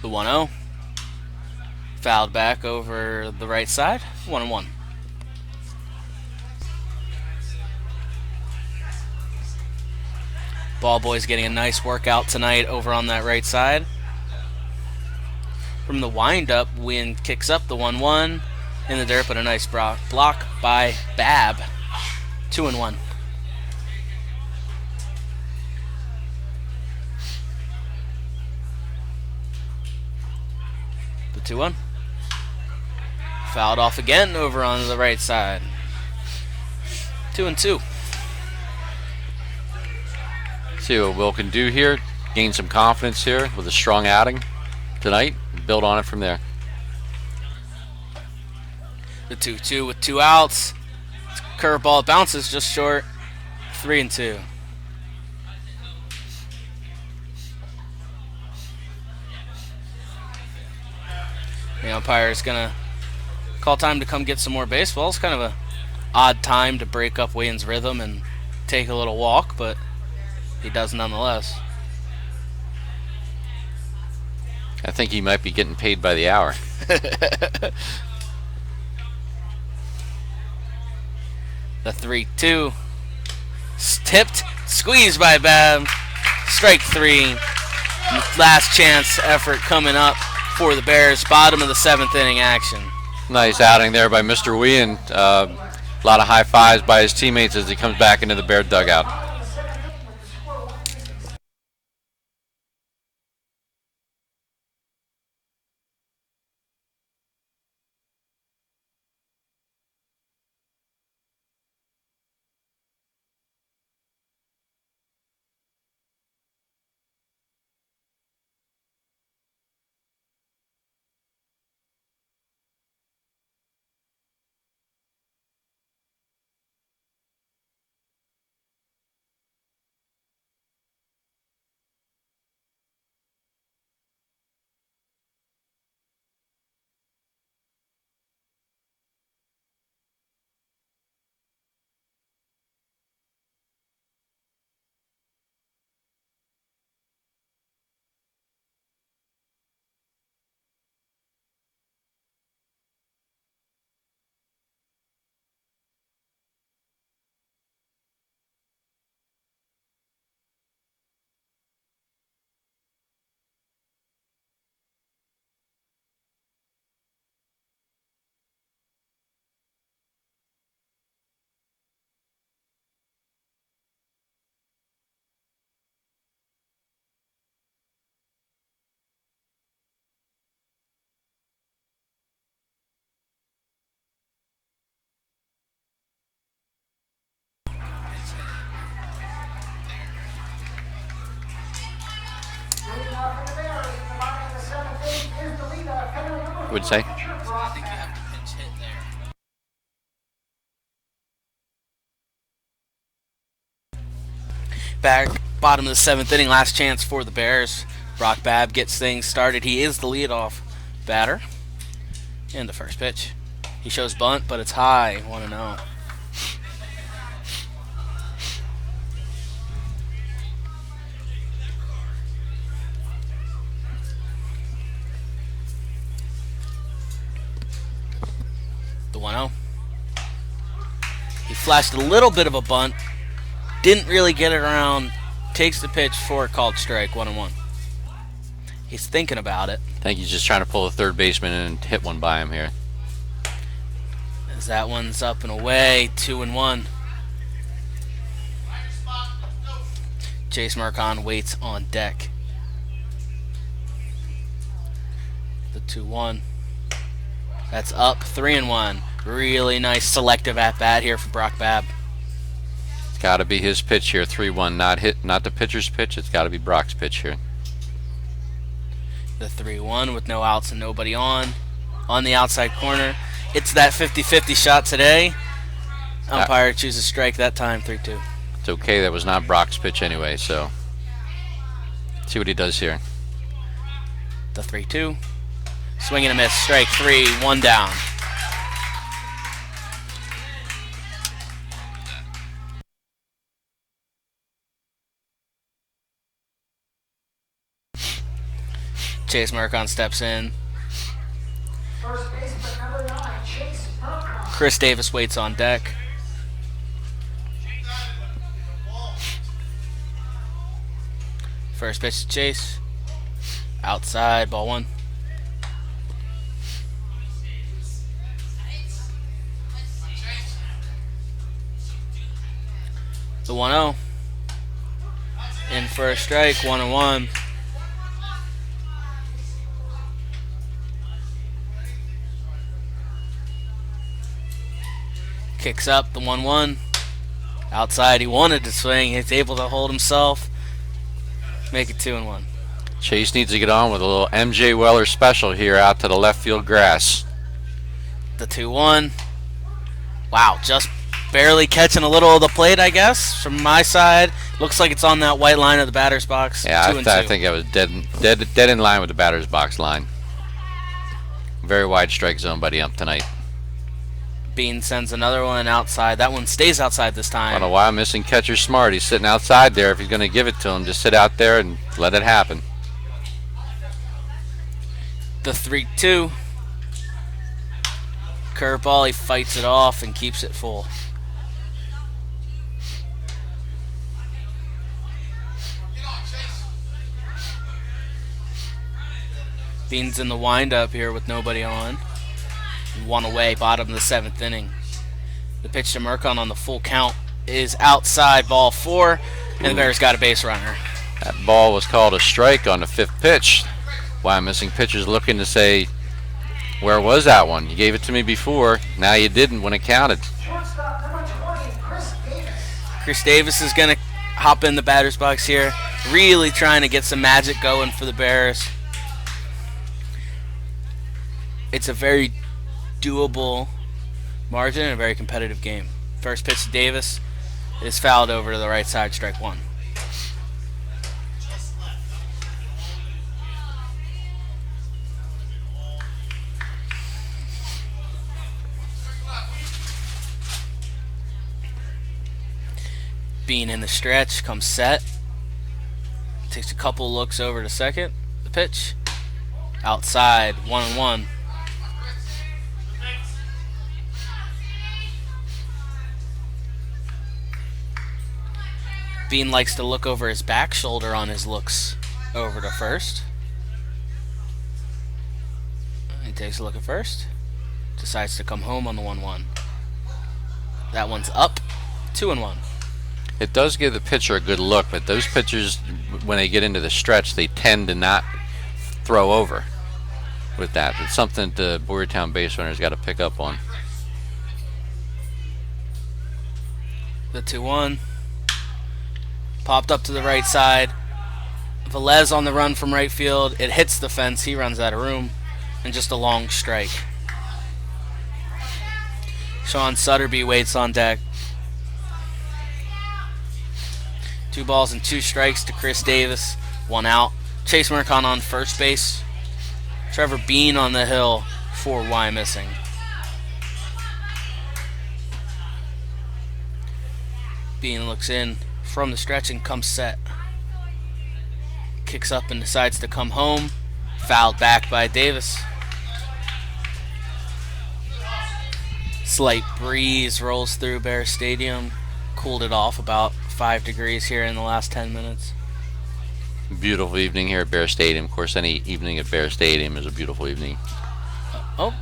The 1-0. Fouled back over the right side. 1-1. Ball boys getting a nice workout tonight over on that right side. From the windup, Wien kicks up the 1-1 in the dirt, but a nice block by Babb. 2-1. 2-1. Fouled off again over on the right side. 2-2. See what Will can do here. Gain some confidence here with a strong outing tonight. Build on it from there. The 2-2 with 2 outs. Curveball bounces just short. 3-2. The umpire is going to call time to come get some more baseballs. Kind of a odd time to break up Wayne's rhythm and take a little walk, but he does nonetheless. I think he might be getting paid by the hour. The 3-2. Tipped. Squeezed by Bab. Strike 3. Last chance effort coming up for the Bears. Bottom of the 7th inning action. Nice outing there by Mr. Wien. A lot of high fives by his teammates as he comes back into the Bear dugout. Would say. Back bottom of the 7th inning, last chance for the Bears. Brock Babb gets things started. He is the leadoff batter. And the first pitch. He shows bunt, but it's high. 1-0. The 1-0. He flashed a little bit of a bunt. Didn't really get it around. Takes the pitch for a called strike. 1-1. He's thinking about it. I think he's just trying to pull a third baseman and hit one by him here. As that one's up and away. 2-1. Chase Marcon waits on deck. The 2-1. That's up. 3-1. Really nice selective at bat here for Brock Babb. It's got to be his pitch here. 3-1. Not the pitcher's pitch. It's got to be Brock's pitch here. The 3-1 with no outs and nobody on the outside corner. It's that 50-50 shot today. Umpire chooses strike that time. 3-2. It's okay. That was not Brock's pitch anyway. So see what he does here. The 3-2. Swing and a miss. Strike 3. 1 down. Chase Marcon steps in. First baseman number 9, Chase Marcon. Chris Davis waits on deck. First pitch to Chase. Outside, ball 1. The 1-0. In for a strike, 1-1. Kicks up the 1-1. Outside, he wanted to swing. He's able to hold himself. Make it 2-1. Chase needs to get on with a little MJ Weller special here out to the left field grass. The 2-1. Wow, just barely catching a little of the plate, I guess, from my side. Looks like it's on that white line of the batter's box. Yeah, 2-2. I think it was dead in line with the batter's box line. Very wide strike zone by the ump tonight. Bean sends another one outside. That one stays outside this I don't know time. why I'm missing catcher smart. He's sitting outside there. If he's going to give it to him, just sit out there and let it happen. The 3-2. Curveball, he fights it off and keeps it full. Bean's in the windup here with nobody on. One away, bottom of the 7th inning. The pitch to Mercon on the full count is outside, ball 4, and the Bears got a base runner. That ball was called a strike on the 5th pitch. Why I'm missing pitchers looking to say, where was that one? You gave it to me before. Now you didn't when it counted. Shortstop number 20, Chris Davis. Chris Davis is going to hop in the batter's box here, really trying to get some magic going for the Bears. It's a very doable margin and a very competitive game. First pitch to Davis is fouled over to the right side, strike 1. Bean in the stretch, comes set. Takes a couple looks over to second. The pitch. Outside, 1-1. Bean likes to look over his back shoulder on his looks over to first. He takes a look at first. Decides to come home on the 1-1. That one's up, 2-1. It does give the pitcher a good look, but those pitchers, when they get into the stretch, they tend to not throw over with that. It's something the Boyertown base runner's got to pick up on. The 2-1. Popped up to the right side. Velez on the run from right field. It hits the fence. He runs out of room. And just a long strike. Sean Sutterby waits on deck. 2 balls and 2 strikes to Chris Davis. 1 out. Chase Mercon on first base. Trevor Bean on the hill for Why Missing. Bean looks in from the stretch and comes set. Kicks up and decides to come home. Fouled back by Davis. Slight breeze rolls through Bear Stadium. Cooled it off about 5 degrees here in the last 10 minutes. Beautiful evening here at Bear Stadium. Of course, any evening at Bear Stadium is a beautiful evening. Oh.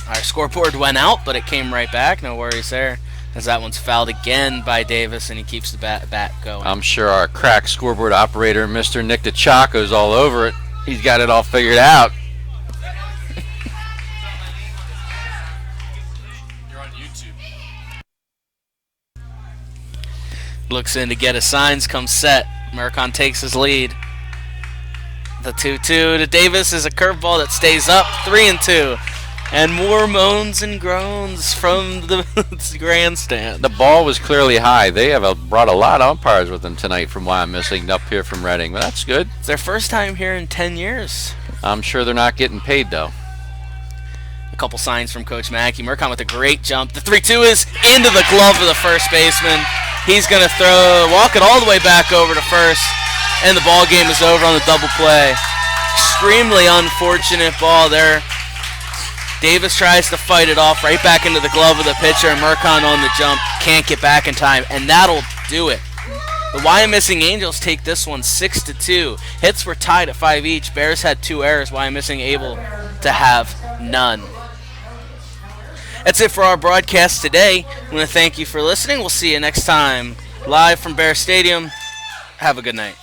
Our scoreboard went out, but it came right back. No worries there. As that one's fouled again by Davis, and he keeps the bat going. I'm sure our crack scoreboard operator, Mr. Nick DeChaco's all over it. He's got it all figured out. You're on YouTube. Looks in to get his signs, comes set. Mercon takes his lead. The 2-2 to Davis is a curveball that stays up, 3-2. And more moans and groans from the grandstand. The ball was clearly high. They have brought a lot of umpires with them tonight from Why I'm Missing up here from Reading. But that's good. It's their first time here in 10 years. I'm sure they're not getting paid, though. A couple signs from Coach Mackey. Mercon with a great jump. The 3-2 is into the glove of the first baseman. He's going to walk it all the way back over to first. And the ball game is over on the double play. Extremely unfortunate ball there. Davis tries to fight it off right back into the glove of the pitcher, and Mercon on the jump can't get back in time, and that'll do it. The Why I'm Missing Angels take this one 6-2. Hits were tied at 5 each. Bears had 2 errors. Why I'm Missing able to have none. That's it for our broadcast today. I want to thank you for listening. We'll see you next time live from Bear Stadium. Have a good night.